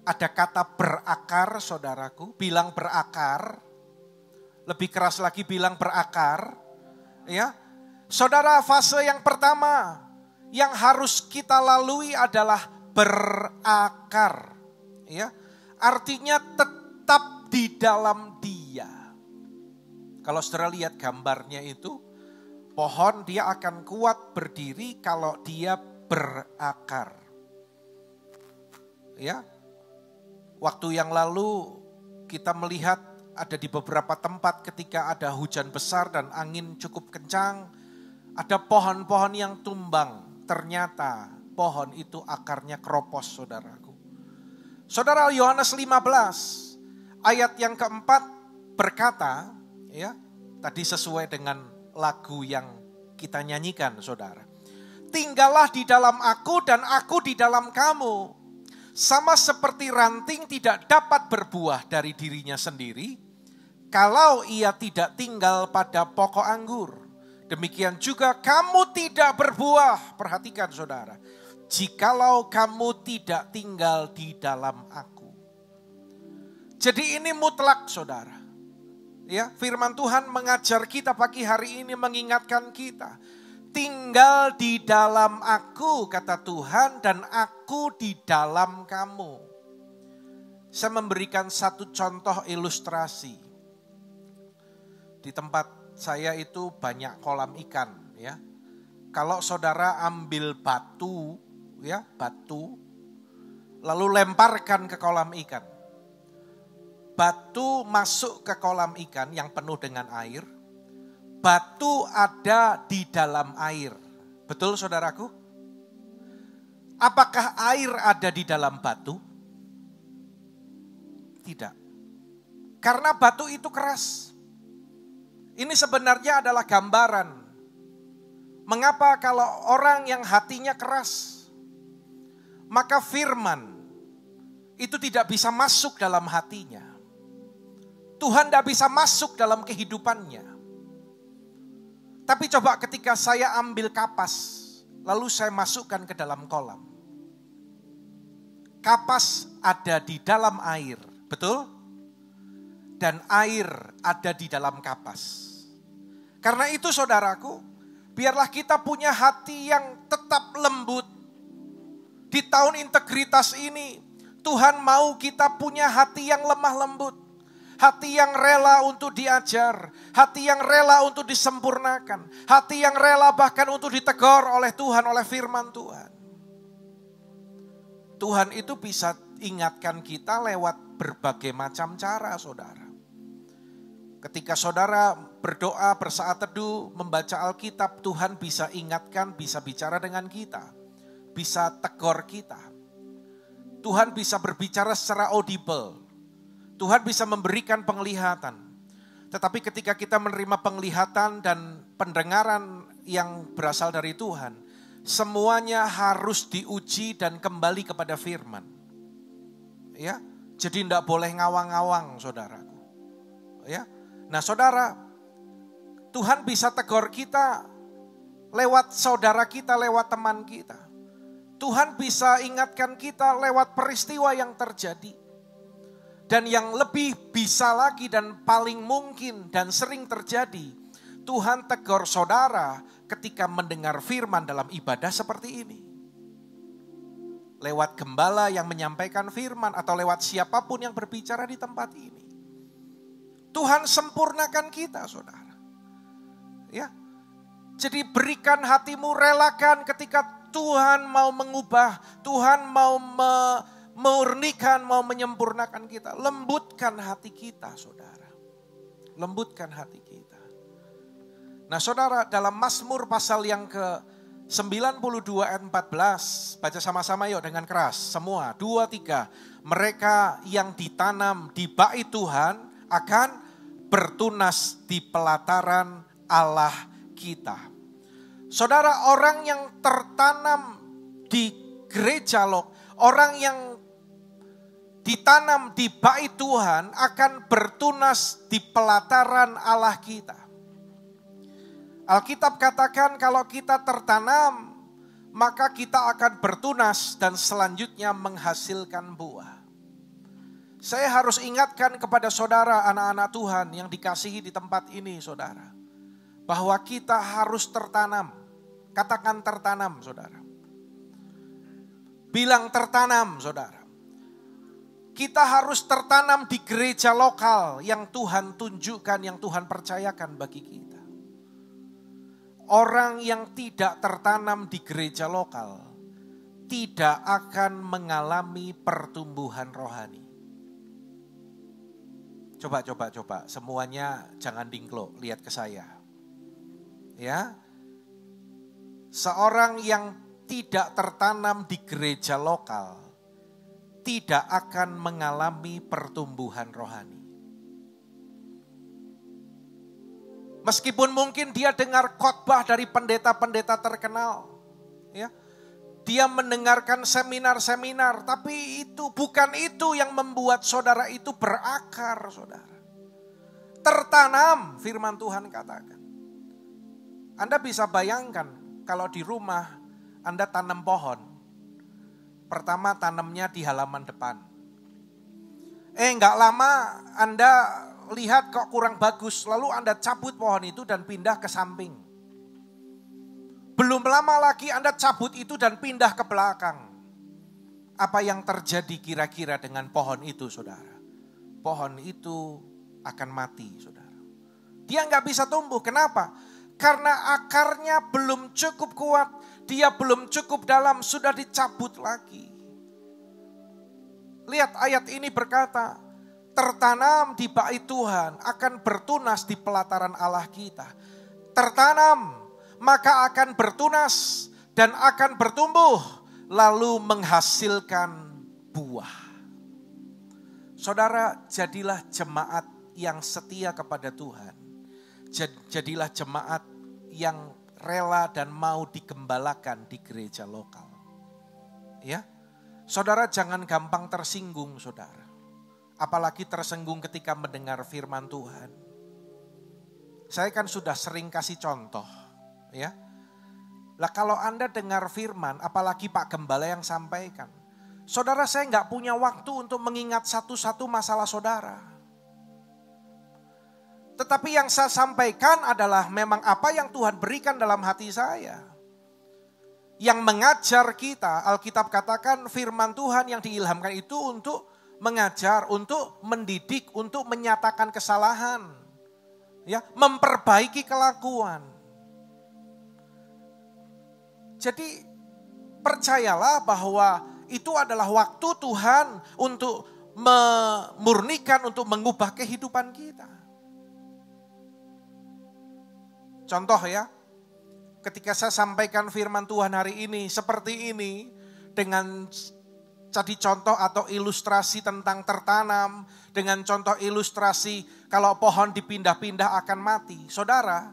Ada kata berakar saudaraku, bilang berakar. Lebih keras lagi bilang berakar. Ya, saudara, fase yang pertama yang harus kita lalui adalah berakar, ya, artinya tetap di dalam Dia. Kalau saudara lihat gambarnya itu, pohon dia akan kuat berdiri kalau dia berakar. Ya, waktu yang lalu kita melihat ada di beberapa tempat ketika ada hujan besar dan angin cukup kencang, ada pohon-pohon yang tumbang. Ternyata pohon itu akarnya keropos saudaraku. Saudara, Yohanes 15 ayat yang keempat berkata, ya, tadi sesuai dengan lagu yang kita nyanyikan saudara. Tinggallah di dalam aku dan aku di dalam kamu. Sama seperti ranting tidak dapat berbuah dari dirinya sendiri, kalau ia tidak tinggal pada pokok anggur. Demikian juga kamu tidak berbuah, perhatikan saudara, jikalau kamu tidak tinggal di dalam aku. Jadi ini mutlak saudara. Ya, firman Tuhan mengajar kita pagi hari ini, mengingatkan kita. Tinggal di dalam aku, kata Tuhan, dan aku di dalam kamu. Saya memberikan satu contoh ilustrasi. Di tempat saya itu banyak kolam ikan, ya. Kalau saudara ambil batu, ya, batu, lalu lemparkan ke kolam ikan. Batu masuk ke kolam ikan yang penuh dengan air. Batu ada di dalam air. Betul saudaraku? Apakah air ada di dalam batu? Tidak. Karena batu itu keras. Ini sebenarnya adalah gambaran. Mengapa kalau orang yang hatinya keras, maka firman itu tidak bisa masuk dalam hatinya. Tuhan tidak bisa masuk dalam kehidupannya. Tapi coba ketika saya ambil kapas, lalu saya masukkan ke dalam kolam. Kapas ada di dalam air, betul? Dan air ada di dalam kapas. Karena itu saudaraku, biarlah kita punya hati yang tetap lembut. Di tahun integritas ini, Tuhan mau kita punya hati yang lemah lembut. Hati yang rela untuk diajar. Hati yang rela untuk disempurnakan. Hati yang rela bahkan untuk ditegur oleh Tuhan, oleh firman Tuhan. Tuhan itu bisa ingatkan kita lewat berbagai macam cara, saudara. Ketika saudara berdoa, bersaat teduh, membaca Alkitab, Tuhan bisa ingatkan, bisa bicara dengan kita. Bisa tegur kita. Tuhan bisa berbicara secara audible. Tuhan bisa memberikan penglihatan. Tetapi ketika kita menerima penglihatan dan pendengaran yang berasal dari Tuhan, semuanya harus diuji dan kembali kepada firman. Ya, jadi tidak boleh ngawang-ngawang, saudaraku. Ya, nah saudara, Tuhan bisa tegur kita lewat saudara kita, lewat teman kita. Tuhan bisa ingatkan kita lewat peristiwa yang terjadi. Dan yang lebih bisa lagi dan paling mungkin dan sering terjadi, Tuhan tegur saudara ketika mendengar firman dalam ibadah seperti ini. Lewat gembala yang menyampaikan firman atau lewat siapapun yang berbicara di tempat ini. Tuhan sempurnakan kita, saudara. Ya. Jadi berikan hatimu, relakan ketika Tuhan mau mengubah, Tuhan mau memurnikan, mau menyempurnakan kita. Lembutkan hati kita, saudara. Lembutkan hati kita. Nah saudara, dalam Mazmur pasal yang ke-92 ayat 14, baca sama-sama yuk dengan keras. Semua, 2, 3. Mereka yang ditanam di bait Tuhan akan bertunas di pelataran Allah kita. Saudara, orang yang tertanam di gereja orang yang ditanam di bait Tuhan akan bertunas di pelataran Allah kita. Alkitab katakan kalau kita tertanam, maka kita akan bertunas dan selanjutnya menghasilkan buah. Saya harus ingatkan kepada saudara anak-anak Tuhan yang dikasihi di tempat ini, saudara. Bahwa kita harus tertanam. Katakan tertanam, saudara. Bilang tertanam, saudara. Kita harus tertanam di gereja lokal yang Tuhan tunjukkan, yang Tuhan percayakan bagi kita. Orang yang tidak tertanam di gereja lokal tidak akan mengalami pertumbuhan rohani. Coba. Semuanya jangan dingklo, lihat ke saya. Ya. Seorang yang tidak tertanam di gereja lokal tidak akan mengalami pertumbuhan rohani. Meskipun mungkin dia dengar khotbah dari pendeta-pendeta terkenal, ya, dia mendengarkan seminar-seminar, tapi bukan itu yang membuat saudara itu berakar, saudara. Tertanam, firman Tuhan katakan. Anda bisa bayangkan kalau di rumah Anda tanam pohon, pertama tanamnya di halaman depan. Enggak lama Anda lihat kok kurang bagus, lalu Anda cabut pohon itu dan pindah ke samping. Belum lama lagi Anda cabut itu dan pindah ke belakang. Apa yang terjadi kira-kira dengan pohon itu, saudara? Pohon itu akan mati, saudara. Dia nggak bisa tumbuh, kenapa? Karena akarnya belum cukup kuat, dia belum cukup dalam, sudah dicabut lagi. Lihat ayat ini berkata, tertanam di bait Tuhan akan bertunas di pelataran Allah kita. Tertanam, maka akan bertunas dan akan bertumbuh, lalu menghasilkan buah. Saudara, jadilah jemaat yang setia kepada Tuhan. Jadilah jemaat yang rela dan mau digembalakan di gereja lokal. Ya, Saudara jangan gampang tersinggung, saudara. Apalagi tersinggung ketika mendengar firman Tuhan. Saya kan sudah sering kasih contoh, ya. Lah kalau Anda dengar firman, apalagi Pak Gembala yang sampaikan. Saudara, saya nggak punya waktu untuk mengingat satu-satu masalah saudara. Tetapi yang saya sampaikan adalah memang apa yang Tuhan berikan dalam hati saya. Yang mengajar kita, Alkitab katakan firman Tuhan yang diilhamkan itu untuk mengajar, untuk mendidik, untuk menyatakan kesalahan. Ya, memperbaiki kelakuan. Jadi percayalah bahwa itu adalah waktu Tuhan untuk memurnikan, untuk mengubah kehidupan kita. Contoh ya, ketika saya sampaikan firman Tuhan hari ini, seperti ini, dengan tadi contoh atau ilustrasi tentang tertanam, dengan contoh ilustrasi kalau pohon dipindah-pindah akan mati. Saudara,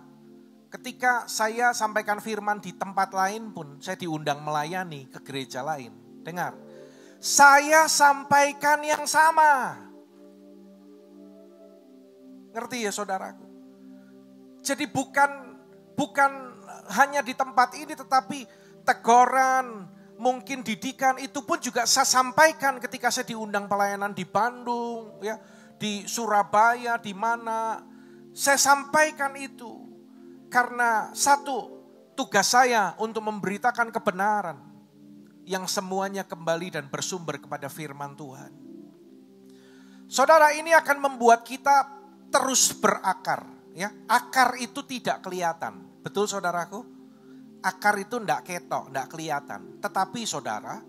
ketika saya sampaikan firman di tempat lain pun, saya diundang melayani ke gereja lain. Dengar, saya sampaikan yang sama. Ngerti ya saudaraku? Jadi bukan hanya di tempat ini, tetapi teguran, mungkin didikan itu pun juga saya sampaikan ketika saya diundang pelayanan di Bandung, ya, di Surabaya, di mana. Saya sampaikan itu karena satu, tugas saya untuk memberitakan kebenaran yang semuanya kembali dan bersumber kepada firman Tuhan. Saudara, ini akan membuat kita terus berakar, ya. Akar itu tidak kelihatan. Betul saudaraku? Akar itu tidak ketok, tidak kelihatan. Tetapi saudara,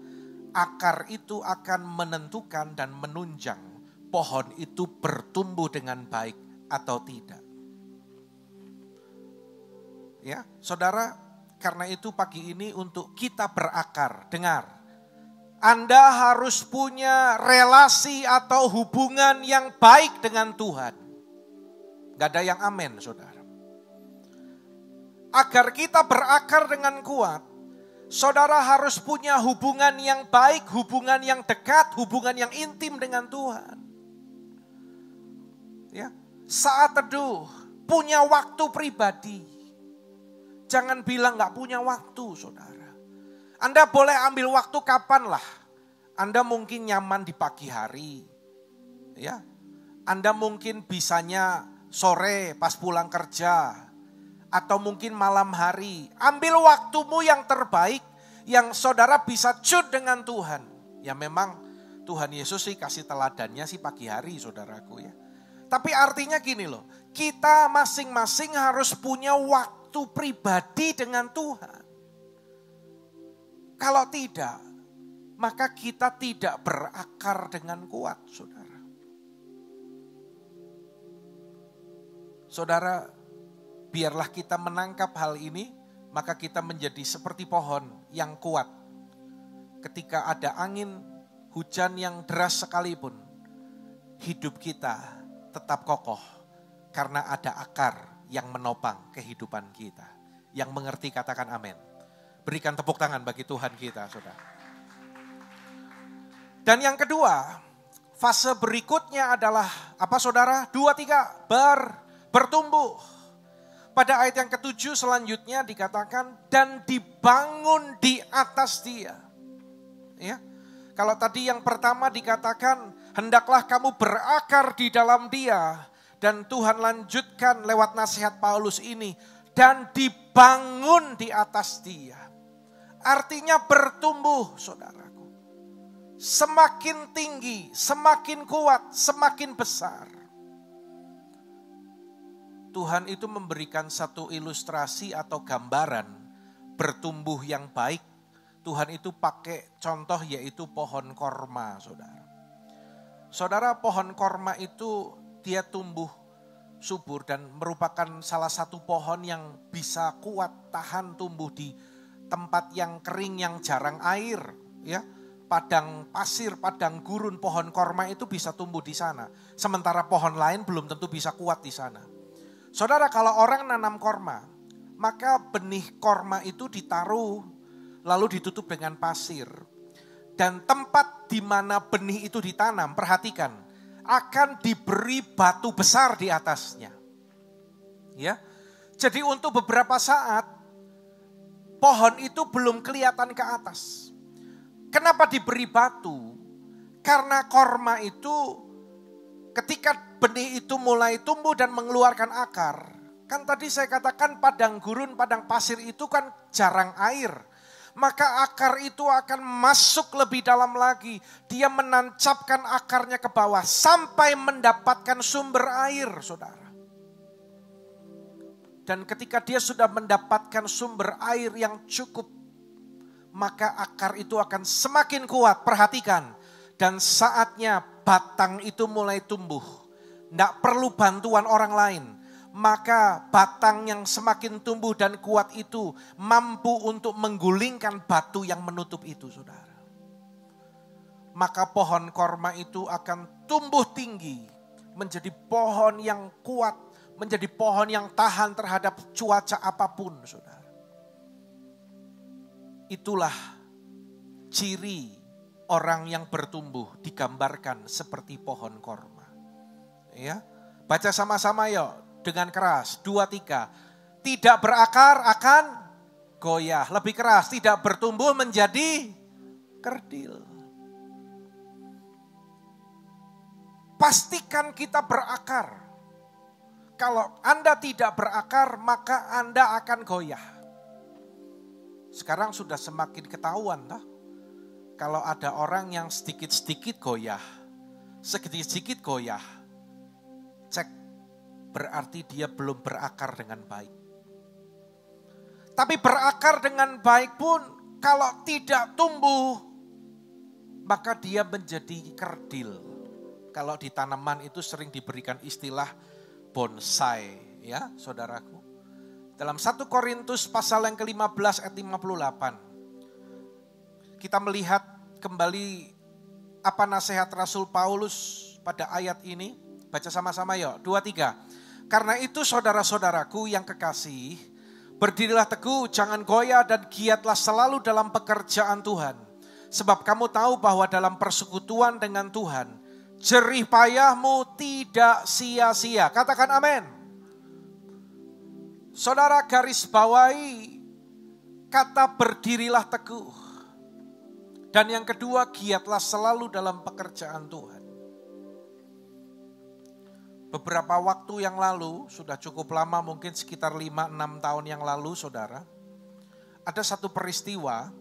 akar itu akan menentukan dan menunjang pohon itu bertumbuh dengan baik atau tidak. Ya, saudara, karena itu pagi ini untuk kita berakar. Dengar, Anda harus punya relasi atau hubungan yang baik dengan Tuhan. Gak ada yang amin, saudara. Agar kita berakar dengan kuat, saudara harus punya hubungan yang baik, hubungan yang dekat, hubungan yang intim dengan Tuhan. Ya, saat teduh, punya waktu pribadi. Jangan bilang gak punya waktu, saudara. Anda boleh ambil waktu kapan lah. Anda mungkin nyaman di pagi hari. Ya, Anda mungkin bisanya sore pas pulang kerja. Atau mungkin malam hari. Ambil waktumu yang terbaik, yang saudara bisa cut dengan Tuhan. Ya memang Tuhan Yesus sih kasih teladannya sih pagi hari, saudaraku ya. Tapi artinya gini loh, kita masing-masing harus punya waktu pribadi dengan Tuhan. Kalau tidak, maka kita tidak berakar dengan kuat, saudara. Saudara, biarlah kita menangkap hal ini, maka kita menjadi seperti pohon yang kuat. Ketika ada angin, hujan yang deras sekalipun, hidup kita tetap kokoh. Karena ada akar yang menopang kehidupan kita. Yang mengerti katakan amin. Berikan tepuk tangan bagi Tuhan kita, saudara. Dan yang kedua, fase berikutnya adalah apa saudara? 2, 3, bertumbuh. Pada ayat yang ke-7 selanjutnya dikatakan dan dibangun di atas dia. Ya. Kalau tadi yang pertama dikatakan hendaklah kamu berakar di dalam dia. Dan Tuhan lanjutkan lewat nasihat Paulus ini. Dan dibangun di atas dia. Artinya bertumbuh, saudaraku. Semakin tinggi, semakin kuat, semakin besar. Tuhan itu memberikan satu ilustrasi atau gambaran bertumbuh yang baik. Tuhan itu pakai contoh yaitu pohon korma, saudara. Saudara, pohon korma itu dia tumbuh subur dan merupakan salah satu pohon yang bisa kuat tahan tumbuh di tempat yang kering yang jarang air, ya. Padang pasir, padang gurun, pohon korma itu bisa tumbuh di sana. Sementara pohon lain belum tentu bisa kuat di sana. Saudara, kalau orang nanam korma, maka benih korma itu ditaruh, lalu ditutup dengan pasir. Dan tempat di mana benih itu ditanam, perhatikan, akan diberi batu besar di atasnya. Ya. Jadi untuk beberapa saat pohon itu belum kelihatan ke atas. Kenapa diberi batu? Karena korma itu ketika benih itu mulai tumbuh dan mengeluarkan akar. Kan tadi saya katakan padang gurun, padang pasir itu kan jarang air. Maka akar itu akan masuk lebih dalam lagi. Dia menancapkan akarnya ke bawah sampai mendapatkan sumber air, saudara. Dan ketika dia sudah mendapatkan sumber air yang cukup, maka akar itu akan semakin kuat. Perhatikan, dan saatnya batang itu mulai tumbuh. Tidak perlu bantuan orang lain. Maka batang yang semakin tumbuh dan kuat itu mampu untuk menggulingkan batu yang menutup itu, saudara. Maka pohon korma itu akan tumbuh tinggi, menjadi pohon yang kuat, menjadi pohon yang tahan terhadap cuaca apapun, saudara. Itulah ciri orang yang bertumbuh digambarkan seperti pohon korma. Ya, baca sama-sama yuk. Dengan keras, 2, 3. Tidak berakar akan goyah. Lebih keras, tidak bertumbuh menjadi kerdil. Pastikan kita berakar. Kalau Anda tidak berakar, maka Anda akan goyah. Sekarang sudah semakin ketahuan. Kalau ada orang yang sedikit-sedikit goyah, sedikit-sedikit goyah, cek. Berarti dia belum berakar dengan baik. Tapi berakar dengan baik pun kalau tidak tumbuh, maka dia menjadi kerdil. Kalau di tanaman itu sering diberikan istilah bonsai, ya saudaraku. Dalam 1 Korintus pasal yang ke-15 ayat 58, kita melihat kembali apa nasihat Rasul Paulus pada ayat ini. Baca sama-sama yuk, 2, 3. Karena itu saudara-saudaraku yang kekasih, berdirilah teguh, jangan goyah dan giatlah selalu dalam pekerjaan Tuhan. Sebab kamu tahu bahwa dalam persekutuan dengan Tuhan, jerih payahmu tidak sia-sia. Katakan amin. Saudara garis bawahi kata berdirilah teguh. Dan yang kedua, giatlah selalu dalam pekerjaan Tuhan. Beberapa waktu yang lalu, sudah cukup lama, mungkin sekitar 5-6 tahun yang lalu, saudara. Ada satu peristiwa,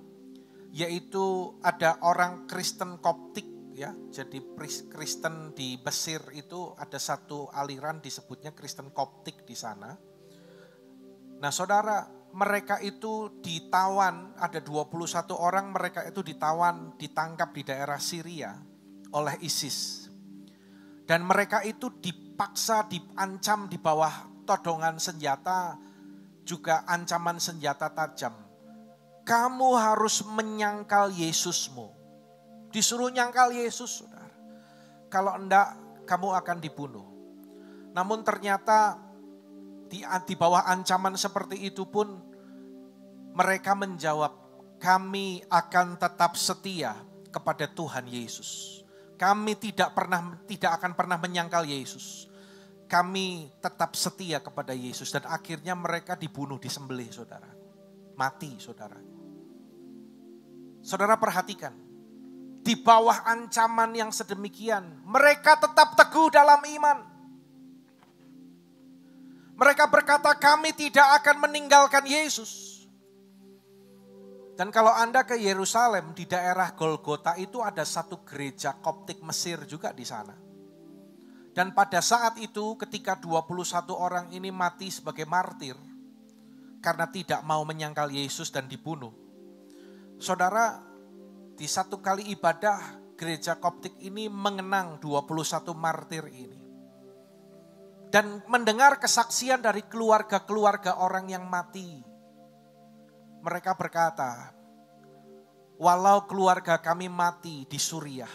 yaitu ada orang Kristen Koptik, ya. Jadi Kristen di Mesir itu ada satu aliran disebutnya Kristen Koptik di sana. Nah saudara, mereka itu ditawan, ada 21 orang mereka itu ditawan, ditangkap di daerah Syria oleh ISIS. Dan mereka itu dipaksa, diancam di bawah todongan senjata, juga ancaman senjata tajam. Kamu harus menyangkal Yesusmu. Disuruh nyangkal Yesus, saudara. Kalau enggak, kamu akan dibunuh. Namun ternyata di bawah ancaman seperti itu pun, mereka menjawab, kami akan tetap setia kepada Tuhan Yesus. Kami tidak akan pernah menyangkal Yesus. Kami tetap setia kepada Yesus. Dan akhirnya mereka dibunuh, disembelih, saudara. Mati, saudara. Saudara perhatikan. Di bawah ancaman yang sedemikian, mereka tetap teguh dalam iman. Mereka berkata, kami tidak akan meninggalkan Yesus. Dan kalau Anda ke Yerusalem, di daerah Golgota itu ada satu gereja Koptik Mesir juga di sana. Dan pada saat itu ketika 21 orang ini mati sebagai martir, karena tidak mau menyangkal Yesus dan dibunuh. Saudara, di satu kali ibadah, gereja Koptik ini mengenang 21 martir ini. Dan mendengar kesaksian dari keluarga-keluarga orang yang mati. Mereka berkata, walau keluarga kami mati di Suriah,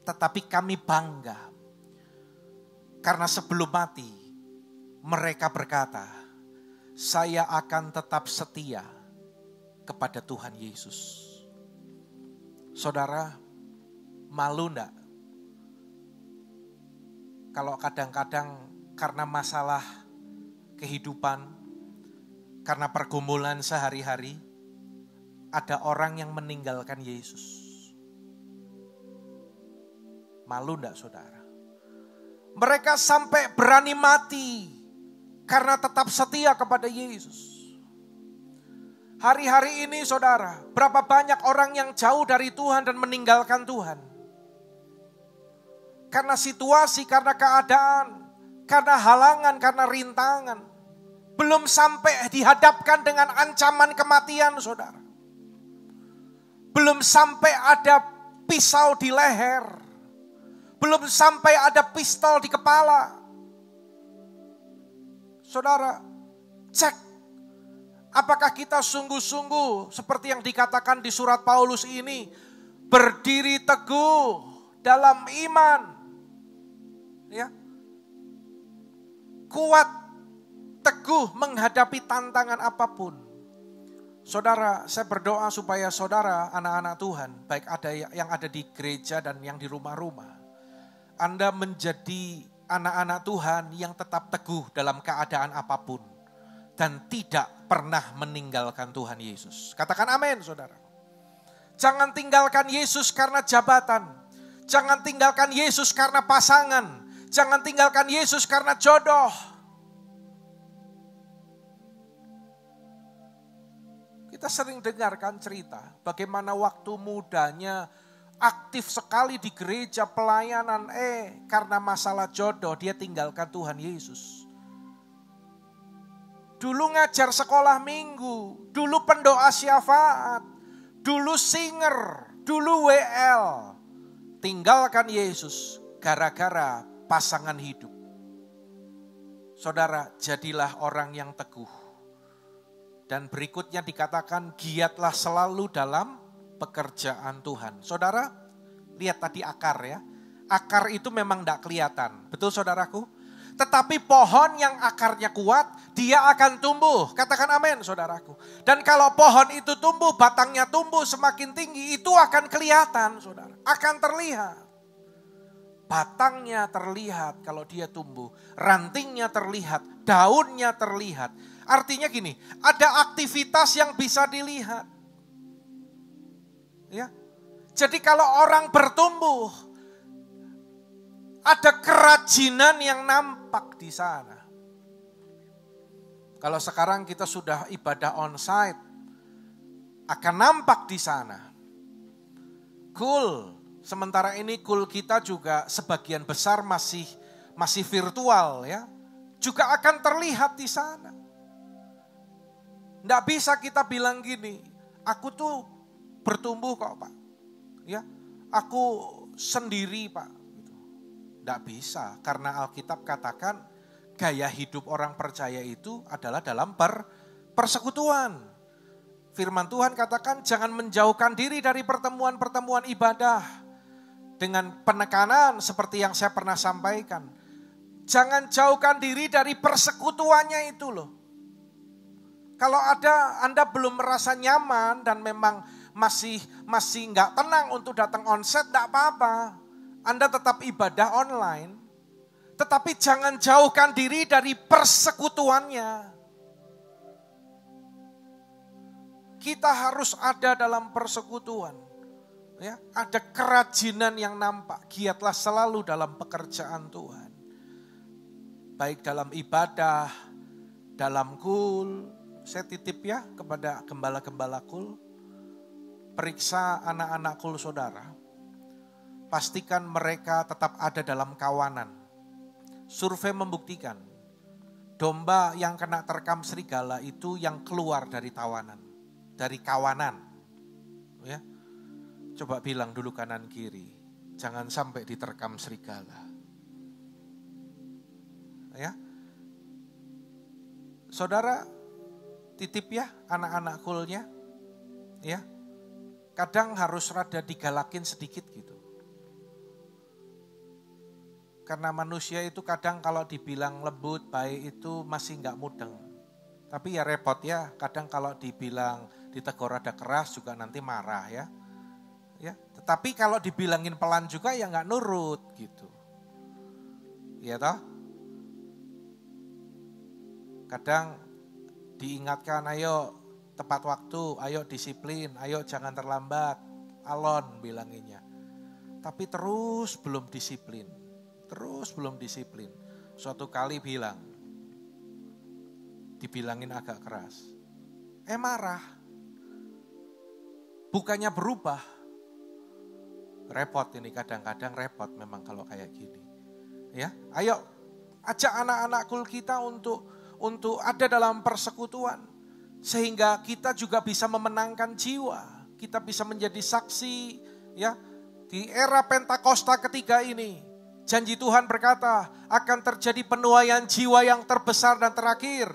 tetapi kami bangga. Karena sebelum mati, mereka berkata, saya akan tetap setia kepada Tuhan Yesus. Saudara, malu enggak? Kalau kadang-kadang karena masalah kehidupan, karena pergumulan sehari-hari, ada orang yang meninggalkan Yesus. Malu enggak saudara? Mereka sampai berani mati karena tetap setia kepada Yesus. Hari-hari ini saudara, berapa banyak orang yang jauh dari Tuhan dan meninggalkan Tuhan. Karena situasi, karena keadaan, karena halangan, karena rintangan. Belum sampai dihadapkan dengan ancaman kematian saudara. Belum sampai ada pisau di leher. Belum sampai ada pistol di kepala. Saudara, cek. Apakah kita sungguh-sungguh seperti yang dikatakan di surat Paulus ini, berdiri teguh dalam iman. Ya. Kuat, teguh menghadapi tantangan apapun. Saudara, saya berdoa supaya saudara, anak-anak Tuhan, baik ada yang ada di gereja dan yang di rumah-rumah, Anda menjadi anak-anak Tuhan yang tetap teguh dalam keadaan apapun. Dan tidak pernah meninggalkan Tuhan Yesus. Katakan amin saudara. Jangan tinggalkan Yesus karena jabatan. Jangan tinggalkan Yesus karena pasangan. Jangan tinggalkan Yesus karena jodoh. Kita sering dengarkan cerita bagaimana waktu mudanya aktif sekali di gereja pelayanan. Karena masalah jodoh dia tinggalkan Tuhan Yesus. Dulu ngajar sekolah minggu, dulu pendoa syafaat, dulu singer, dulu WL. Tinggalkan Yesus gara-gara pasangan hidup. Saudara, jadilah orang yang teguh. Dan berikutnya dikatakan giatlah selalu dalam pekerjaan Tuhan. Saudara, lihat tadi akar ya. Akar itu memang tidak kelihatan. Betul saudaraku? Tetapi pohon yang akarnya kuat, dia akan tumbuh. Katakan amin saudaraku. Dan kalau pohon itu tumbuh, batangnya tumbuh semakin tinggi, itu akan kelihatan saudara. Akan terlihat. Batangnya terlihat kalau dia tumbuh. Rantingnya terlihat, daunnya terlihat. Artinya gini, ada aktivitas yang bisa dilihat. Ya. Jadi kalau orang bertumbuh, ada kerajinan yang nampak di sana. Kalau sekarang kita sudah ibadah onsite, akan nampak di sana. Cool, sementara ini cool kita juga sebagian besar masih virtual ya. Juga akan terlihat di sana. Nggak bisa kita bilang gini, aku tuh bertumbuh kok Pak. Ya, aku sendiri Pak. Tidak bisa, karena Alkitab katakan gaya hidup orang percaya itu adalah dalam persekutuan. Firman Tuhan katakan jangan menjauhkan diri dari pertemuan-pertemuan ibadah. Dengan penekanan seperti yang saya pernah sampaikan. Jangan jauhkan diri dari persekutuannya itu loh. Kalau Anda belum merasa nyaman dan memang masih nggak tenang untuk datang onsite, tidak apa-apa. Anda tetap ibadah online, tetapi jangan jauhkan diri dari persekutuannya. Kita harus ada dalam persekutuan. Ya, ada kerajinan yang nampak, giatlah selalu dalam pekerjaan Tuhan. Baik dalam ibadah, dalam kul. Saya titip ya kepada gembala-gembala kul. Periksa anak-anak kul saudara. Pastikan mereka tetap ada dalam kawanan. Survei membuktikan domba yang kena terkam serigala itu yang keluar dari tawanan, dari kawanan. Ya. Coba bilang dulu kanan kiri, jangan sampai diterkam serigala. Ya. Saudara, titip ya anak-anak kulnya. Ya. Kadang harus rada digalakin sedikit gitu. Karena manusia itu kadang kalau dibilang lembut, baik itu masih nggak mudeng. Tapi ya repot ya, kadang kalau dibilang ditegur rada keras juga nanti marah ya. Ya, tetapi kalau dibilangin pelan juga ya nggak nurut gitu. Ya toh? Kadang diingatkan, ayo tepat waktu, ayo disiplin, ayo jangan terlambat. Alon bilanginnya. Tapi terus belum disiplin. Suatu kali dibilangin agak keras. Marah. Bukannya berubah. Repot ini, kadang-kadang repot memang kalau kayak gini. Ya, ayo ajak anak-anak kita untuk ada dalam persekutuan. Sehingga kita juga bisa memenangkan jiwa. Kita bisa menjadi saksi, ya. Di era Pentakosta ketiga ini, janji Tuhan berkata akan terjadi penuaian jiwa yang terbesar dan terakhir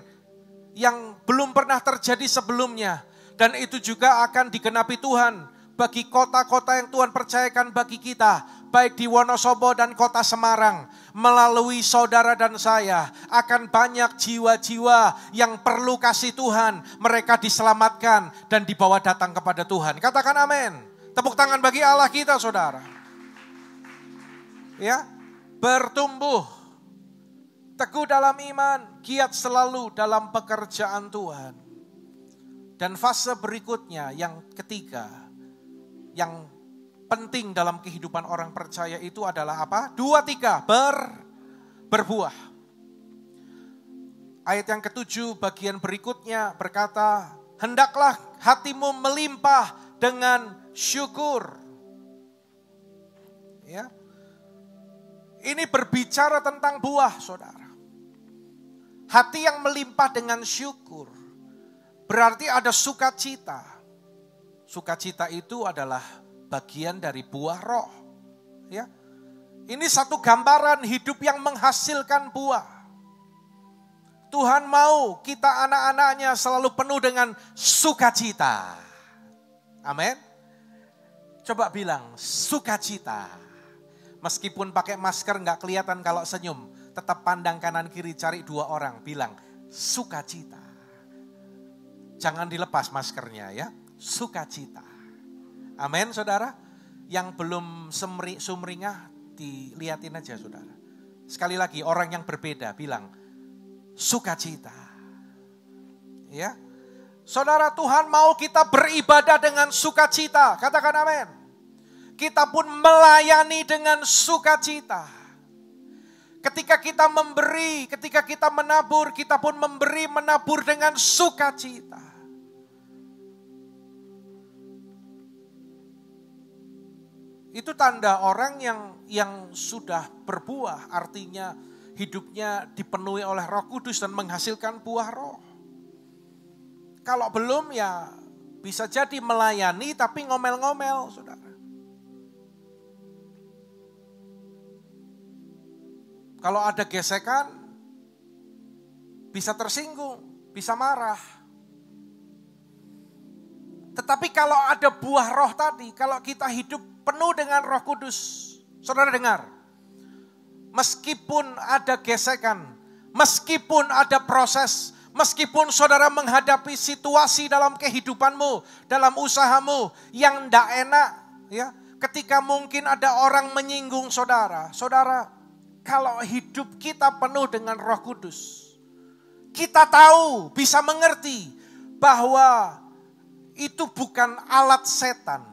yang belum pernah terjadi sebelumnya. Dan itu juga akan digenapi Tuhan bagi kota-kota yang Tuhan percayakan bagi kita, baik di Wonosobo dan kota Semarang. Melalui saudara dan saya akan banyak jiwa-jiwa yang perlu kasih Tuhan. Mereka diselamatkan dan dibawa datang kepada Tuhan. Katakan amin. Tepuk tangan bagi Allah kita, saudara. Ya, bertumbuh, teguh dalam iman, giat selalu dalam pekerjaan Tuhan. Dan fase berikutnya yang ketiga, yang penting dalam kehidupan orang percaya itu adalah apa? 2, 3, berbuah. Ayat yang ke-7 bagian berikutnya berkata, hendaklah hatimu melimpah dengan syukur. Ya. Ini berbicara tentang buah, saudara. Hati yang melimpah dengan syukur berarti ada sukacita. Sukacita itu adalah bagian dari buah roh. Ya. Ini satu gambaran hidup yang menghasilkan buah. Tuhan mau kita anak-anaknya selalu penuh dengan sukacita. Amin. Coba bilang sukacita. Meskipun pakai masker nggak kelihatan kalau senyum. Tetap pandang kanan kiri cari 2 orang. Bilang sukacita. Jangan dilepas maskernya ya. Sukacita. Amin saudara. Yang belum sumringah dilihatin aja saudara. Sekali lagi orang yang berbeda bilang sukacita. Ya. Saudara, Tuhan mau kita beribadah dengan sukacita. Katakan amin. Kita pun melayani dengan sukacita. Ketika kita memberi, ketika kita menabur, kita pun menabur dengan sukacita. Itu tanda orang yang sudah berbuah, artinya hidupnya dipenuhi oleh Roh Kudus dan menghasilkan buah roh. Kalau belum ya bisa jadi melayani tapi ngomel-ngomel, saudara. Kalau ada gesekan, bisa tersinggung, bisa marah. Tetapi kalau ada buah roh tadi, kalau kita hidup penuh dengan Roh Kudus, saudara dengar. Meskipun ada gesekan, meskipun ada proses, meskipun saudara menghadapi situasi dalam kehidupanmu, dalam usahamu yang tidak enak, ya, ketika mungkin ada orang menyinggung saudara, kalau hidup kita penuh dengan Roh Kudus, kita tahu, bisa mengerti bahwa itu bukan alat setan,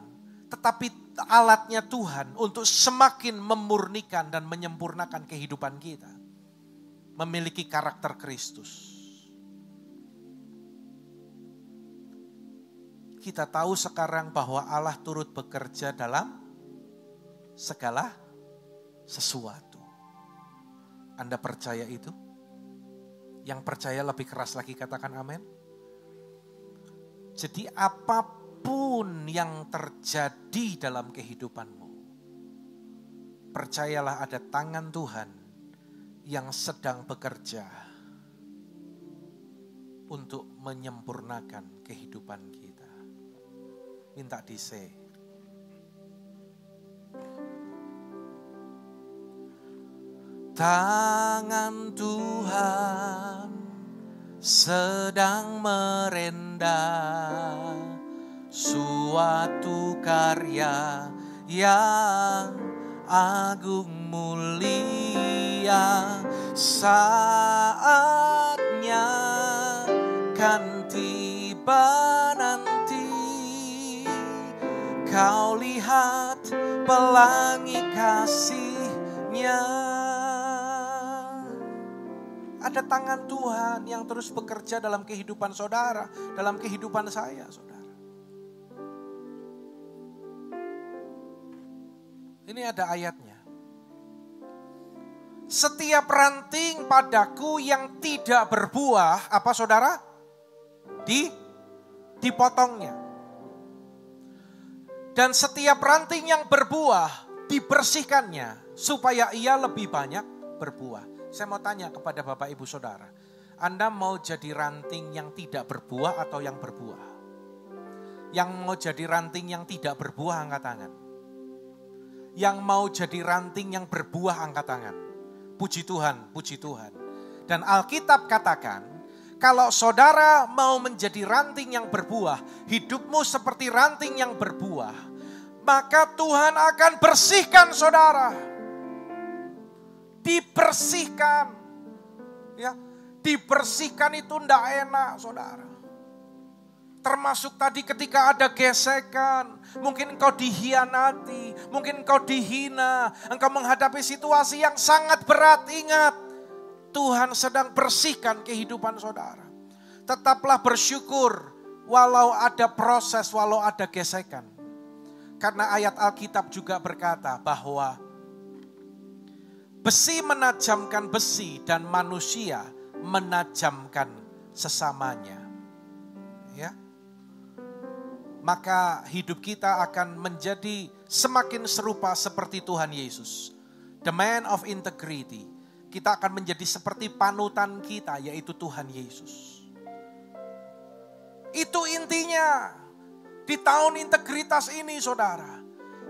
tetapi alatnya Tuhan untuk semakin memurnikan dan menyempurnakan kehidupan kita. Memiliki karakter Kristus. Kita tahu sekarang bahwa Allah turut bekerja dalam segala sesuatu. Anda percaya itu? Yang percaya lebih keras lagi katakan amin. Jadi apapun yang terjadi dalam kehidupanmu, percayalah ada tangan Tuhan yang sedang bekerja untuk menyempurnakan kehidupan kita. Minta di-say. Tangan Tuhan sedang merendah suatu karya yang agung mulia. Saatnya kan tiba nanti, kau lihat pelangi kasih-Nya. Ada tangan Tuhan yang terus bekerja dalam kehidupan saudara, dalam kehidupan saya, saudara. Ini ada ayatnya. Setiap ranting padaku yang tidak berbuah, apa saudara? Dipotongnya. Dan setiap ranting yang berbuah, dibersihkannya, supaya ia lebih banyak berbuah. Saya mau tanya kepada Bapak Ibu Saudara, Anda mau jadi ranting yang tidak berbuah atau yang berbuah? Yang mau jadi ranting yang tidak berbuah, angkat tangan. Yang mau jadi ranting yang berbuah, angkat tangan. Puji Tuhan, puji Tuhan. Dan Alkitab katakan, kalau saudara mau menjadi ranting yang berbuah, hidupmu seperti ranting yang berbuah, maka Tuhan akan bersihkan saudara. Dibersihkan. Ya, dibersihkan itu enggak enak, saudara. Termasuk tadi ketika ada gesekan, mungkin engkau dihianati, mungkin engkau dihina, engkau menghadapi situasi yang sangat berat. Ingat, Tuhan sedang bersihkan kehidupan saudara. Tetaplah bersyukur walau ada proses, walau ada gesekan. Karena ayat Alkitab juga berkata bahwa besi menajamkan besi dan manusia menajamkan sesamanya. Ya. Maka hidup kita akan menjadi semakin serupa seperti Tuhan Yesus. The man of integrity. Kita akan menjadi seperti panutan kita, yaitu Tuhan Yesus. Itu intinya di tahun integritas ini, saudara.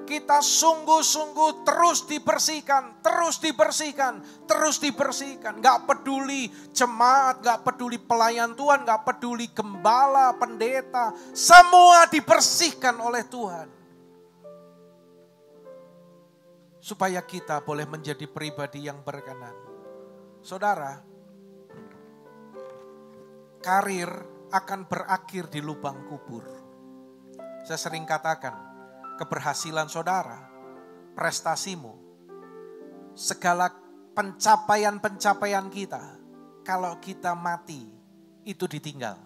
Kita sungguh-sungguh terus dibersihkan, terus dibersihkan, terus dibersihkan. Gak peduli jemaat, gak peduli pelayan Tuhan, gak peduli gembala, pendeta. Semua dibersihkan oleh Tuhan. Supaya kita boleh menjadi pribadi yang berkenan. Saudara, karir akan berakhir di lubang kubur. Saya sering katakan, keberhasilan saudara, prestasimu, segala pencapaian-pencapaian kita, kalau kita mati, itu ditinggal.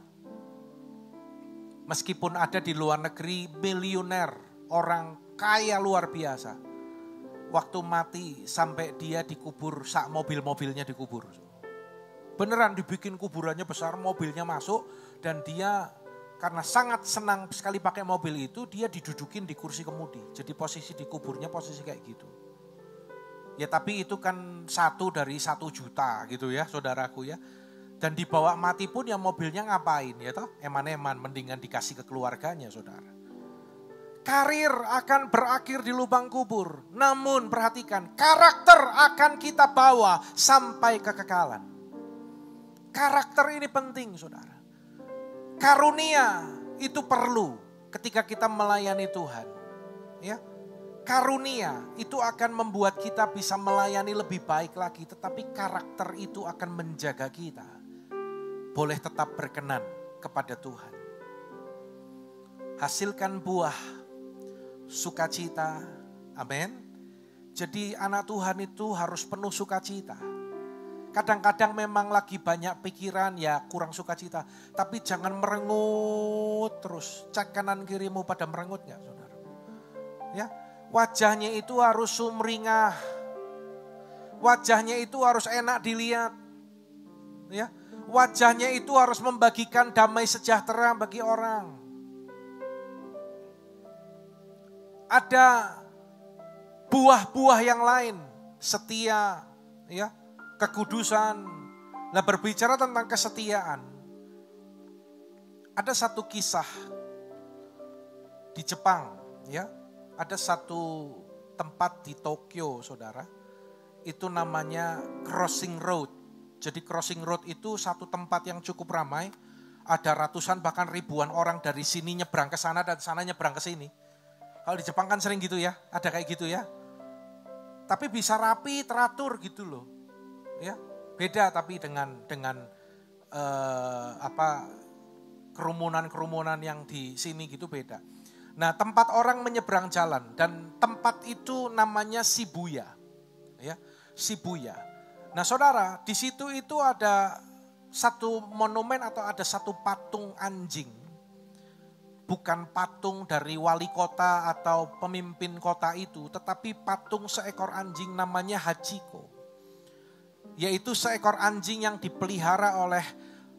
Meskipun ada di luar negeri miliuner, orang kaya luar biasa, waktu mati sampai dia dikubur, sak mobil-mobilnya dikubur. Beneran dibikin kuburannya besar, mobilnya masuk, dan dia karena sangat senang sekali pakai mobil itu, dia didudukin di kursi kemudi. Jadi posisi di kuburnya posisi kayak gitu. Ya tapi itu kan 1 dari 1 juta gitu ya saudaraku ya. Dan dibawa mati pun ya mobilnya ngapain ya toh? Eman-eman, mendingan dikasih ke keluarganya saudara. Karir akan berakhir di lubang kubur. Namun perhatikan, karakter akan kita bawa sampai kekekalan. Karakter ini penting saudara. Karunia itu perlu ketika kita melayani Tuhan. Ya. Karunia itu akan membuat kita bisa melayani lebih baik lagi. Tetapi karakter itu akan menjaga kita. Boleh tetap berkenan kepada Tuhan. Hasilkan buah sukacita. Amin. Jadi anak Tuhan itu harus penuh sukacita. Kadang-kadang memang lagi banyak pikiran, ya kurang sukacita. Tapi jangan merengut terus. Cek kanan kirimu pada merengut gak saudara? Ya, wajahnya itu harus sumringah. Wajahnya itu harus enak dilihat. Ya, wajahnya itu harus membagikan damai sejahtera bagi orang. Ada buah-buah yang lain, setia, ya. Kekudusan. Nah berbicara tentang kesetiaan. Ada satu kisah di Jepang ya. Ada satu tempat di Tokyo saudara. Itu namanya Crossing Road. Jadi Crossing Road itu satu tempat yang cukup ramai. ada ratusan bahkan ribuan orang dari sini nyebrang ke sana dan sana nyebrang ke sini. Kalau di Jepang kan sering gitu ya, ada kayak gitu ya. Tapi bisa rapi, teratur gitu loh. Ya, beda tapi dengan kerumunan-kerumunan yang di sini gitu beda. Nah, tempat orang menyeberang jalan dan tempat itu namanya Shibuya. Ya, Shibuya. Nah, Saudara, di situ itu ada satu monumen atau ada satu patung anjing. Bukan patung dari wali kota atau pemimpin kota itu, tetapi patung seekor anjing namanya Hachiko. Yaitu seekor anjing yang dipelihara oleh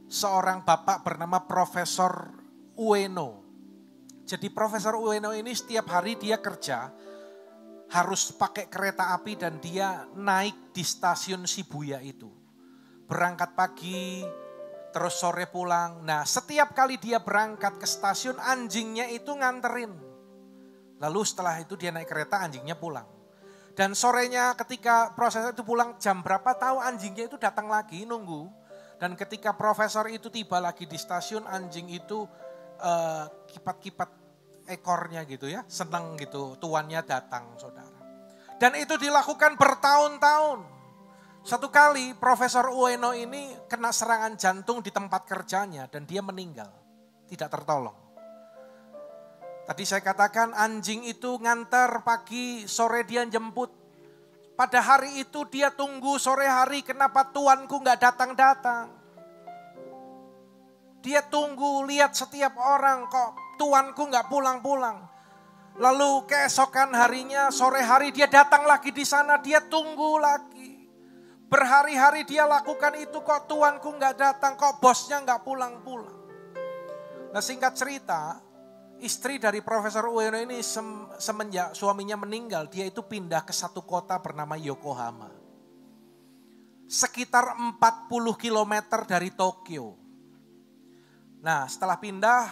seorang bapak bernama Profesor Ueno. Jadi Profesor Ueno ini setiap hari dia kerja, harus pakai kereta api dan dia naik di stasiun Shibuya itu. Berangkat pagi, terus sore pulang. Nah, setiap kali dia berangkat ke stasiun, anjingnya itu nganterin. Lalu setelah itu dia naik kereta, anjingnya pulang. Dan sorenya ketika proses itu pulang, jam berapa tahu anjingnya itu datang lagi, nunggu. Dan ketika profesor itu tiba lagi di stasiun, anjing itu kipat-kipat ekornya gitu ya. Senang gitu, tuannya datang, Saudara. Dan itu dilakukan bertahun-tahun. Satu kali Profesor Ueno ini kena serangan jantung di tempat kerjanya dan dia meninggal, tidak tertolong. Tadi saya katakan anjing itu nganter pagi, sore dia jemput. Pada hari itu dia tunggu sore hari, kenapa tuanku gak datang-datang. Dia tunggu, lihat setiap orang, kok tuanku gak pulang-pulang. Lalu keesokan harinya, sore hari dia datang lagi di sana, dia tunggu lagi. Berhari-hari dia lakukan itu, kok tuanku gak datang, kok bosnya gak pulang-pulang. Nah, singkat cerita, istri dari Profesor Ueno ini semenjak suaminya meninggal, dia itu pindah ke satu kota bernama Yokohama. Sekitar 40 km dari Tokyo. Nah, setelah pindah,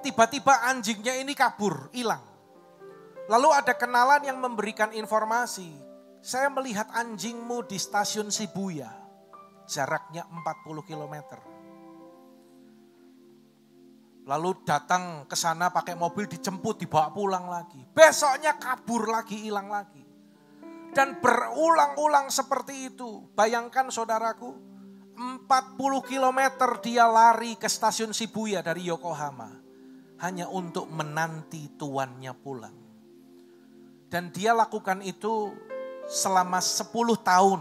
tiba-tiba anjingnya ini kabur, hilang. Lalu ada kenalan yang memberikan informasi. Saya melihat anjingmu di stasiun Shibuya, jaraknya 40 km. Lalu datang ke sana pakai mobil, dijemput, dibawa pulang lagi. Besoknya kabur lagi, hilang lagi. Dan berulang-ulang seperti itu. Bayangkan saudaraku, 40 km dia lari ke stasiun Shibuya dari Yokohama. Hanya untuk menanti tuannya pulang. Dan dia lakukan itu selama 10 tahun.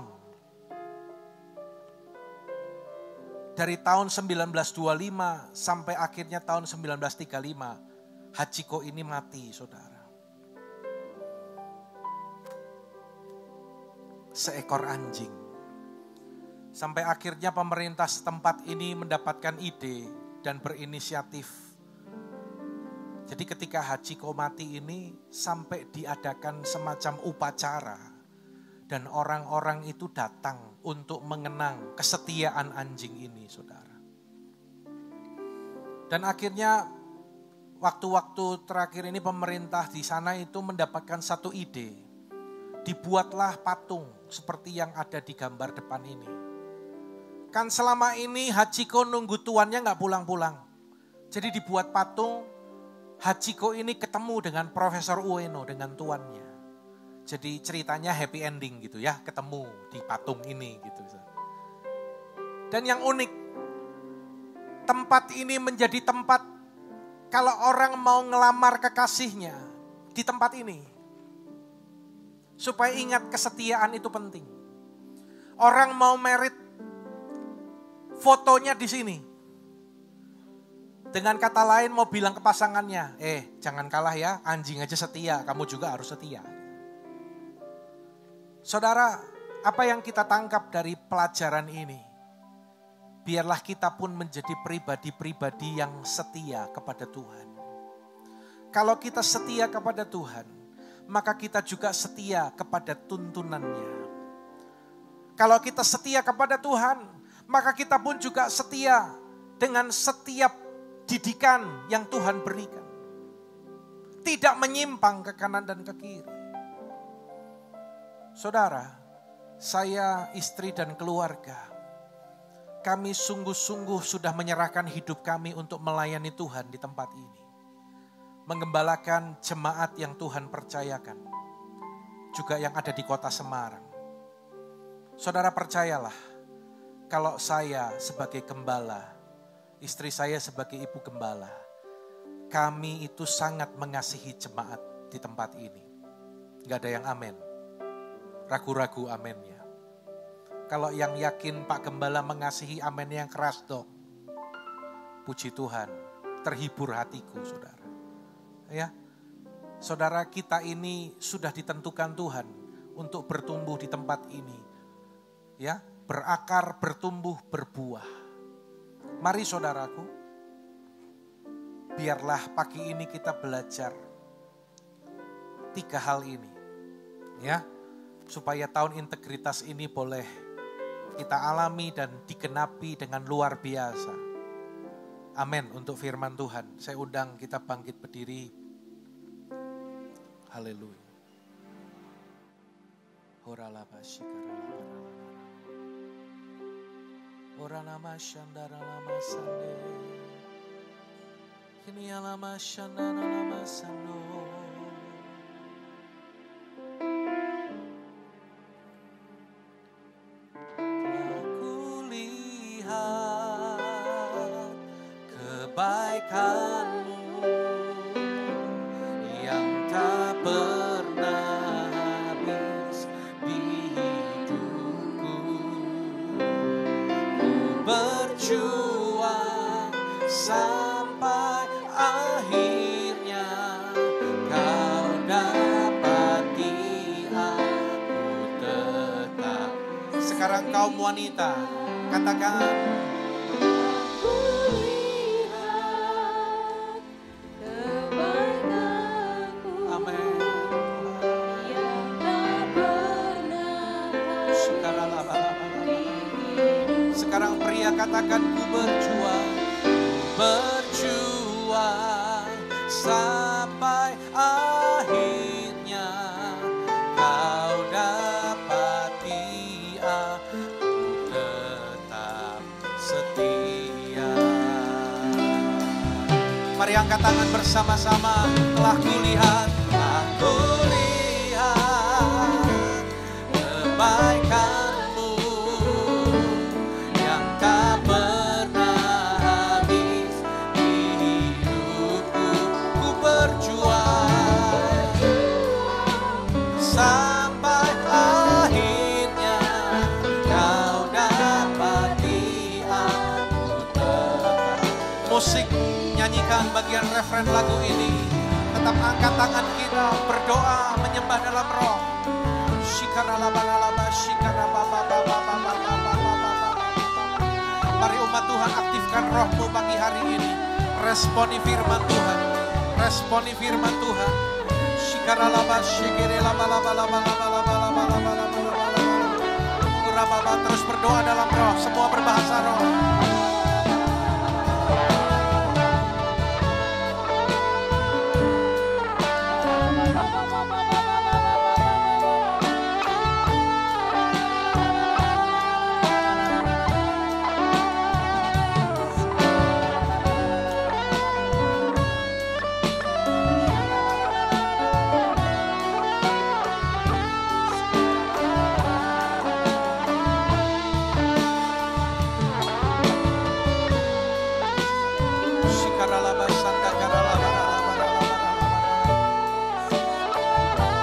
Dari tahun 1925 sampai akhirnya tahun 1935, Hachiko ini mati, Saudara. Seekor anjing. Sampai akhirnya pemerintah setempat ini mendapatkan ide dan berinisiatif. Jadi ketika Hachiko mati ini sampai diadakan semacam upacara. Dan orang-orang itu datang untuk mengenang kesetiaan anjing ini, Saudara. Dan akhirnya waktu-waktu terakhir ini pemerintah di sana itu mendapatkan satu ide. Dibuatlah patung seperti yang ada di gambar depan ini. Kan selama ini Hachiko nunggu tuannya gak pulang-pulang. Jadi dibuat patung, Hachiko ini ketemu dengan Profesor Ueno, dengan tuannya. Jadi ceritanya happy ending gitu ya, ketemu di patung ini gitu. Dan yang unik, tempat ini menjadi tempat kalau orang mau ngelamar kekasihnya di tempat ini. Supaya ingat kesetiaan itu penting. Orang mau merit, fotonya di sini. Dengan kata lain mau bilang ke pasangannya, jangan kalah ya, anjing aja setia, kamu juga harus setia. Saudara, apa yang kita tangkap dari pelajaran ini? Biarlah kita pun menjadi pribadi-pribadi yang setia kepada Tuhan. Kalau kita setia kepada Tuhan, maka kita juga setia kepada tuntunannya. Kalau kita setia kepada Tuhan, maka kita pun juga setia dengan setiap didikan yang Tuhan berikan. Tidak menyimpang ke kanan dan ke kiri. Saudara, saya, istri dan keluarga kami sungguh-sungguh sudah menyerahkan hidup kami untuk melayani Tuhan di tempat ini. Menggembalakan jemaat yang Tuhan percayakan. Juga yang ada di kota Semarang. Saudara percayalah, kalau saya sebagai gembala, istri saya sebagai ibu gembala, kami itu sangat mengasihi jemaat di tempat ini. Gak ada yang amin. Ragu-ragu aminnya. Kalau yang yakin Pak Gembala mengasihi amin yang keras dong. Puji Tuhan, terhibur hatiku saudara. Ya, saudara kita ini sudah ditentukan Tuhan untuk bertumbuh di tempat ini. Ya, berakar, bertumbuh, berbuah. Mari saudaraku, biarlah pagi ini kita belajar 3 hal ini. Ya, supaya tahun integritas ini boleh kita alami dan digenapi dengan luar biasa. Amin untuk firman Tuhan. Saya undang kita bangkit berdiri. Haleluya. Ora nama shandara lama sande. Kini alama shandara lama sando. Kebaikanmu yang tak pernah habis di hidupku. Ku berjuang sampai akhirnya kau dapati aku tetap. Sekarang kaum wanita katakan, sekarang pria katakan ku berjuang sampai akhirnya kau dapati aku tetap setia. Mari angkat tangan bersama-sama. Telah kulihat kebaikan musik, nyanyikan bagian referen lagu ini. Tetap angkat tangan kita, berdoa, menyembah dalam roh. Mari umat Tuhan aktifkan rohmu pagi hari ini. Responi firman Tuhan. Responi firman Tuhan. Terus berdoa dalam roh, semua berbahasa roh.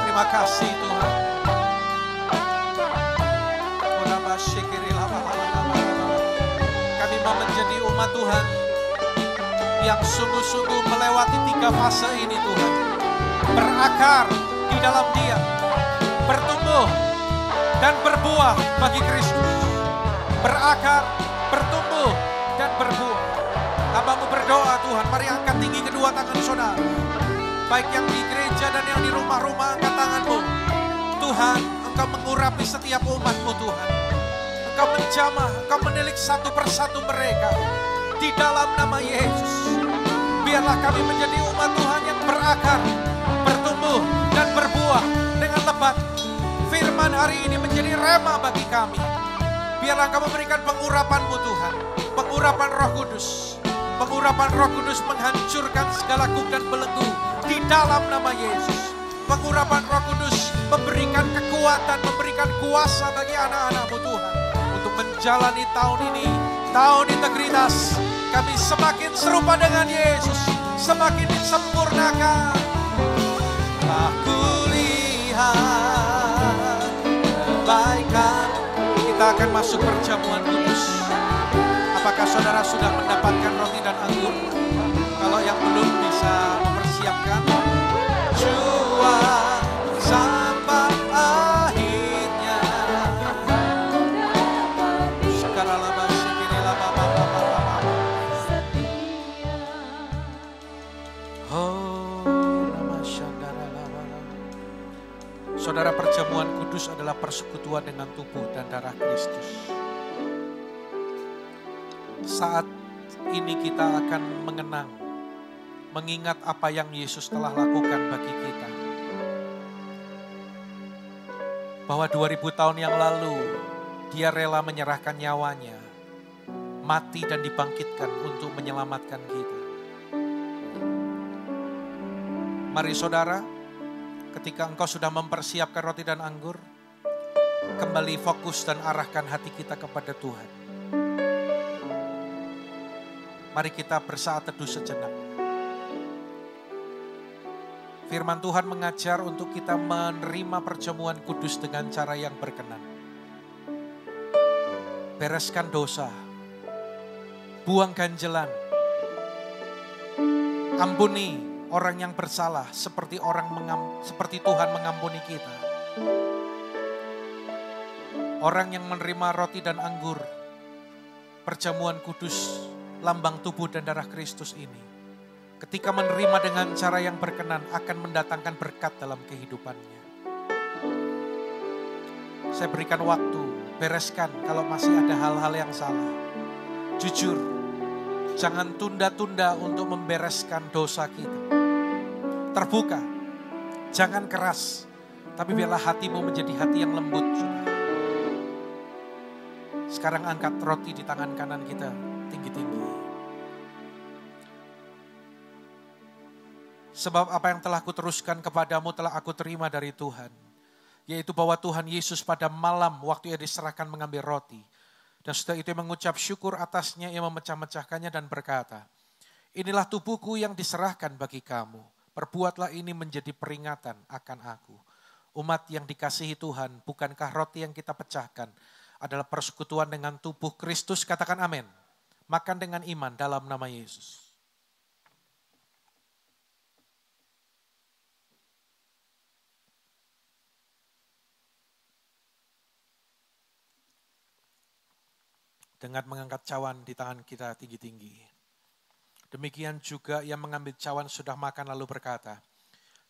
Terima kasih Tuhan. Kami mau menjadi umat Tuhan yang sungguh-sungguh melewati 3 fase ini Tuhan. Berakar di dalam Dia, bertumbuh dan berbuah bagi Kristus. Berakar, bertumbuh dan berbuah. Hamba-Mu berdoa Tuhan, mari angkat tinggi kedua tangan saudara. Baik yang di gereja dan yang di rumah-rumah, angkat tanganmu. Tuhan, Engkau mengurapi setiap umat-Mu Tuhan. Engkau menjamah, Engkau menilik satu persatu mereka. Di dalam nama Yesus. Biarlah kami menjadi umat Tuhan yang berakar, bertumbuh dan berbuah dengan lebat. Firman hari ini menjadi rema bagi kami. Biarlah Engkau memberikan pengurapan-Mu Tuhan. Pengurapan Roh Kudus. Pengurapan Roh Kudus menghancurkan segala kuk dan belenggu di dalam nama Yesus. Pengurapan Roh Kudus memberikan kekuatan, memberikan kuasa bagi anak-anak-Mu Tuhan. Untuk menjalani tahun ini, tahun integritas. Kami semakin serupa dengan Yesus, semakin disempurnakan. Aku lihat kebaikan. Kita akan masuk perjamuan kudus. Apakah saudara sudah mendapatkan roti dan anggur? Kalau yang belum bisa mempersiapkan. Juang sampai akhirnya. Sekarang lama segini lama. Saudara, perjamuan kudus adalah persekutuan dengan tubuh dan darah Kristus. Saat ini kita akan mengenang, mengingat apa yang Yesus telah lakukan bagi kita. Bahwa 2000 tahun yang lalu, Dia rela menyerahkan nyawanya, mati dan dibangkitkan untuk menyelamatkan kita. Mari saudara, ketika engkau sudah mempersiapkan roti dan anggur, kembali fokus dan arahkan hati kita kepada Tuhan. Mari kita bersaat teduh sejenak. Firman Tuhan mengajar untuk kita menerima perjamuan kudus dengan cara yang berkenan. Bereskan dosa, buang ganjelan, ampuni orang yang bersalah seperti Tuhan mengampuni kita. Orang yang menerima roti dan anggur, perjamuan kudus, lambang tubuh dan darah Kristus ini, ketika menerima dengan cara yang berkenan akan mendatangkan berkat dalam kehidupannya. Saya berikan waktu, bereskan kalau masih ada hal-hal yang salah. Jujur, jangan tunda-tunda untuk membereskan dosa kita. Terbuka, jangan keras, tapi biarlah hatimu menjadi hati yang lembut. Sekarang angkat roti di tangan kanan kita tinggi-tinggi. Sebab apa yang telah kuteruskan kepadamu telah aku terima dari Tuhan. Yaitu bahwa Tuhan Yesus pada malam waktu Ia diserahkan mengambil roti. Dan setelah itu Ia mengucap syukur atasnya, Ia memecah-mecahkannya dan berkata, inilah tubuhku yang diserahkan bagi kamu. Perbuatlah ini menjadi peringatan akan aku. Umat yang dikasihi Tuhan, bukankah roti yang kita pecahkan adalah persekutuan dengan tubuh Kristus? Katakan amin. Makan dengan iman dalam nama Yesus. Dengan mengangkat cawan di tangan kita tinggi-tinggi. Demikian juga Ia mengambil cawan sudah makan lalu berkata,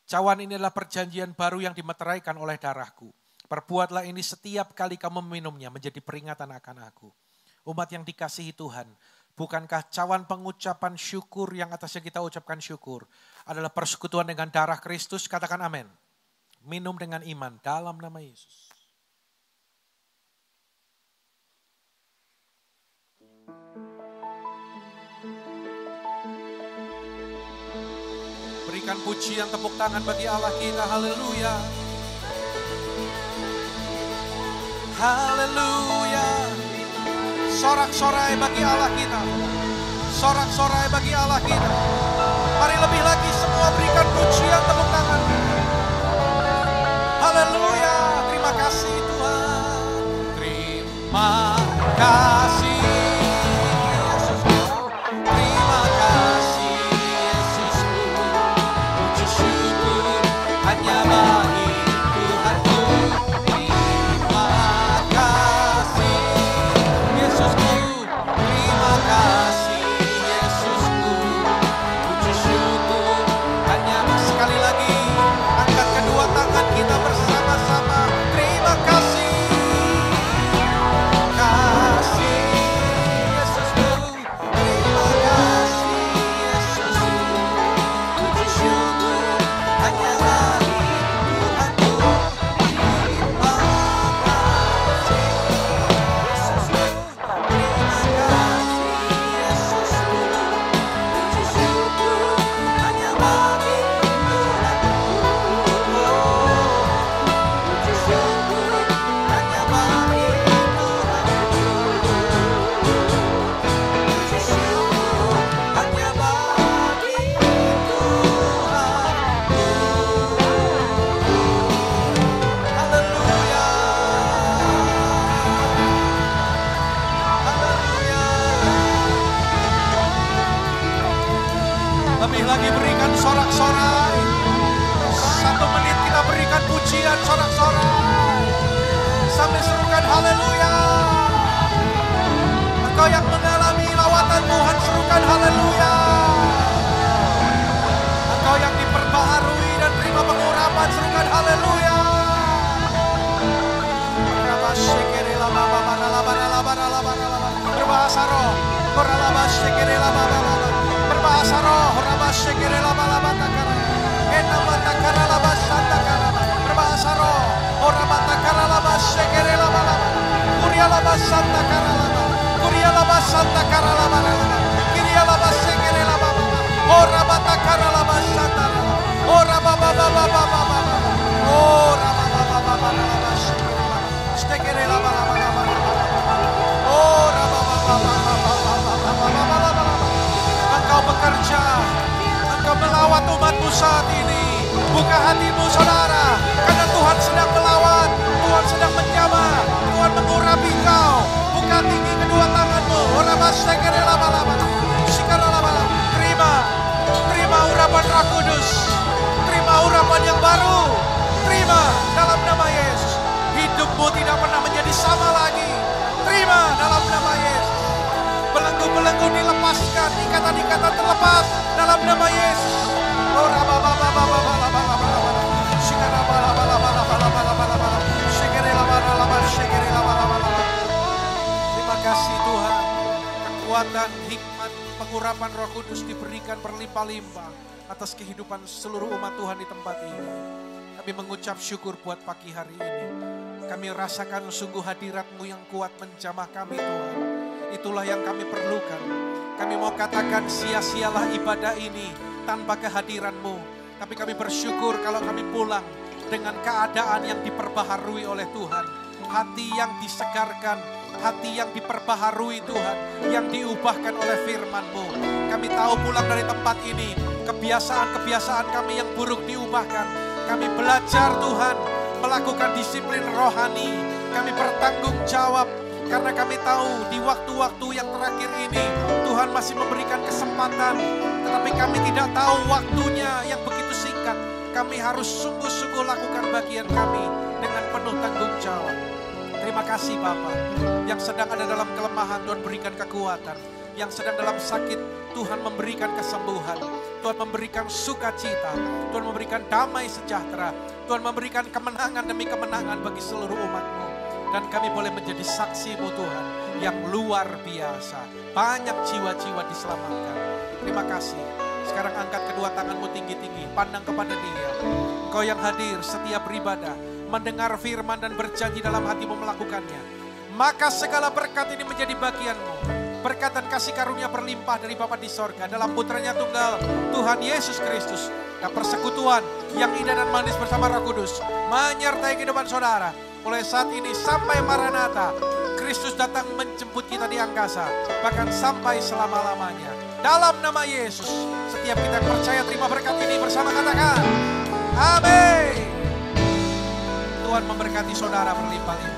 cawan ini adalah perjanjian baru yang dimeteraikan oleh darahku. Perbuatlah ini setiap kali kamu meminumnya menjadi peringatan akan aku. Umat yang dikasihi Tuhan, bukankah cawan pengucapan syukur yang atasnya kita ucapkan syukur adalah persekutuan dengan darah Kristus? Katakan amin. Minum dengan iman dalam nama Yesus. Berikan pujian tepuk tangan bagi Allah kita. Haleluya. Haleluya. Sorak-sorai bagi Allah kita. Sorak-sorai bagi Allah kita. Mari lebih lagi semua berikan pujian tepuk tangan. Haleluya. Terima kasih Tuhan. Terima kasih. Kasih Lebih lagi berikan sorak-sorai. 1 menit kita berikan pujian sorak-sorai. Sambil serukan haleluya. Engkau yang mengalami lawatan Tuhan, serukan haleluya. Engkau yang diperbaharui dan terima pengurapan, serukan haleluya. Berbahasa roh, berbahasa roh, berbahasa roh, Engkau bekerja, Engkau melawat umat-Mu saat ini. Buka hatimu saudara, karena Tuhan sedang melawat, Tuhan sedang menjamah, Tuhan mengurapi kau. Buka tinggi kedua tanganmu. Terima urapan Roh Kudus, terima urapan yang baru, terima dalam nama Yesus. Hidupmu tidak pernah menjadi sama lagi. Terima dalam nama Yesus. Belenggu-belenggu dilepaskan, ikatan-ikatan terlepas dalam nama Yesus. Terima kasih Tuhan. Kekuatan, hikmat, pengurapan Roh Kudus diberikan berlimpah-limpah atas kehidupan seluruh umat Tuhan di tempat ini. Kami mengucap syukur buat pagi hari ini. Kami rasakan sungguh hadirat-Mu yang kuat menjamah kami Tuhan. Itulah yang kami perlukan. Kami mau katakan sia-sialah ibadah ini tanpa kehadiran-Mu. Tapi kami bersyukur kalau kami pulang dengan keadaan yang diperbaharui oleh Tuhan. Hati yang disegarkan, hati yang diperbaharui Tuhan, yang diubahkan oleh firman-Mu. Kami tahu pulang dari tempat ini, kebiasaan-kebiasaan kami yang buruk diubahkan. Kami belajar Tuhan, melakukan disiplin rohani. Kami bertanggung jawab, karena kami tahu di waktu-waktu yang terakhir ini, Tuhan masih memberikan kesempatan. Tetapi kami tidak tahu waktunya yang begitu singkat. Kami harus sungguh-sungguh lakukan bagian kami dengan penuh tanggung jawab. Terima kasih Bapa, yang sedang ada dalam kelemahan Tuhan berikan kekuatan, yang sedang dalam sakit Tuhan memberikan kesembuhan, Tuhan memberikan sukacita, Tuhan memberikan damai sejahtera, Tuhan memberikan kemenangan demi kemenangan bagi seluruh umat-Mu. Dan kami boleh menjadi saksi-Mu Tuhan yang luar biasa. Banyak jiwa-jiwa diselamatkan. Terima kasih. Sekarang angkat kedua tanganmu tinggi-tinggi, pandang kepada Dia. Engkau yang hadir setiap beribadah, mendengar firman dan berjanji dalam hatimu melakukannya. Maka segala berkat ini menjadi bagianmu. Berkat dan kasih karunia berlimpah dari Bapa di sorga dalam putranya tunggal Tuhan Yesus Kristus. Dan persekutuan yang indah dan manis bersama Roh Kudus menyertai kehidupan saudara. Mulai saat ini sampai Maranatha, Kristus datang menjemput kita di angkasa, bahkan sampai selama-lamanya. Dalam nama Yesus, setiap kita yang percaya terima berkat ini bersama katakan, amin. Tuhan memberkati saudara berlimpah-limpah.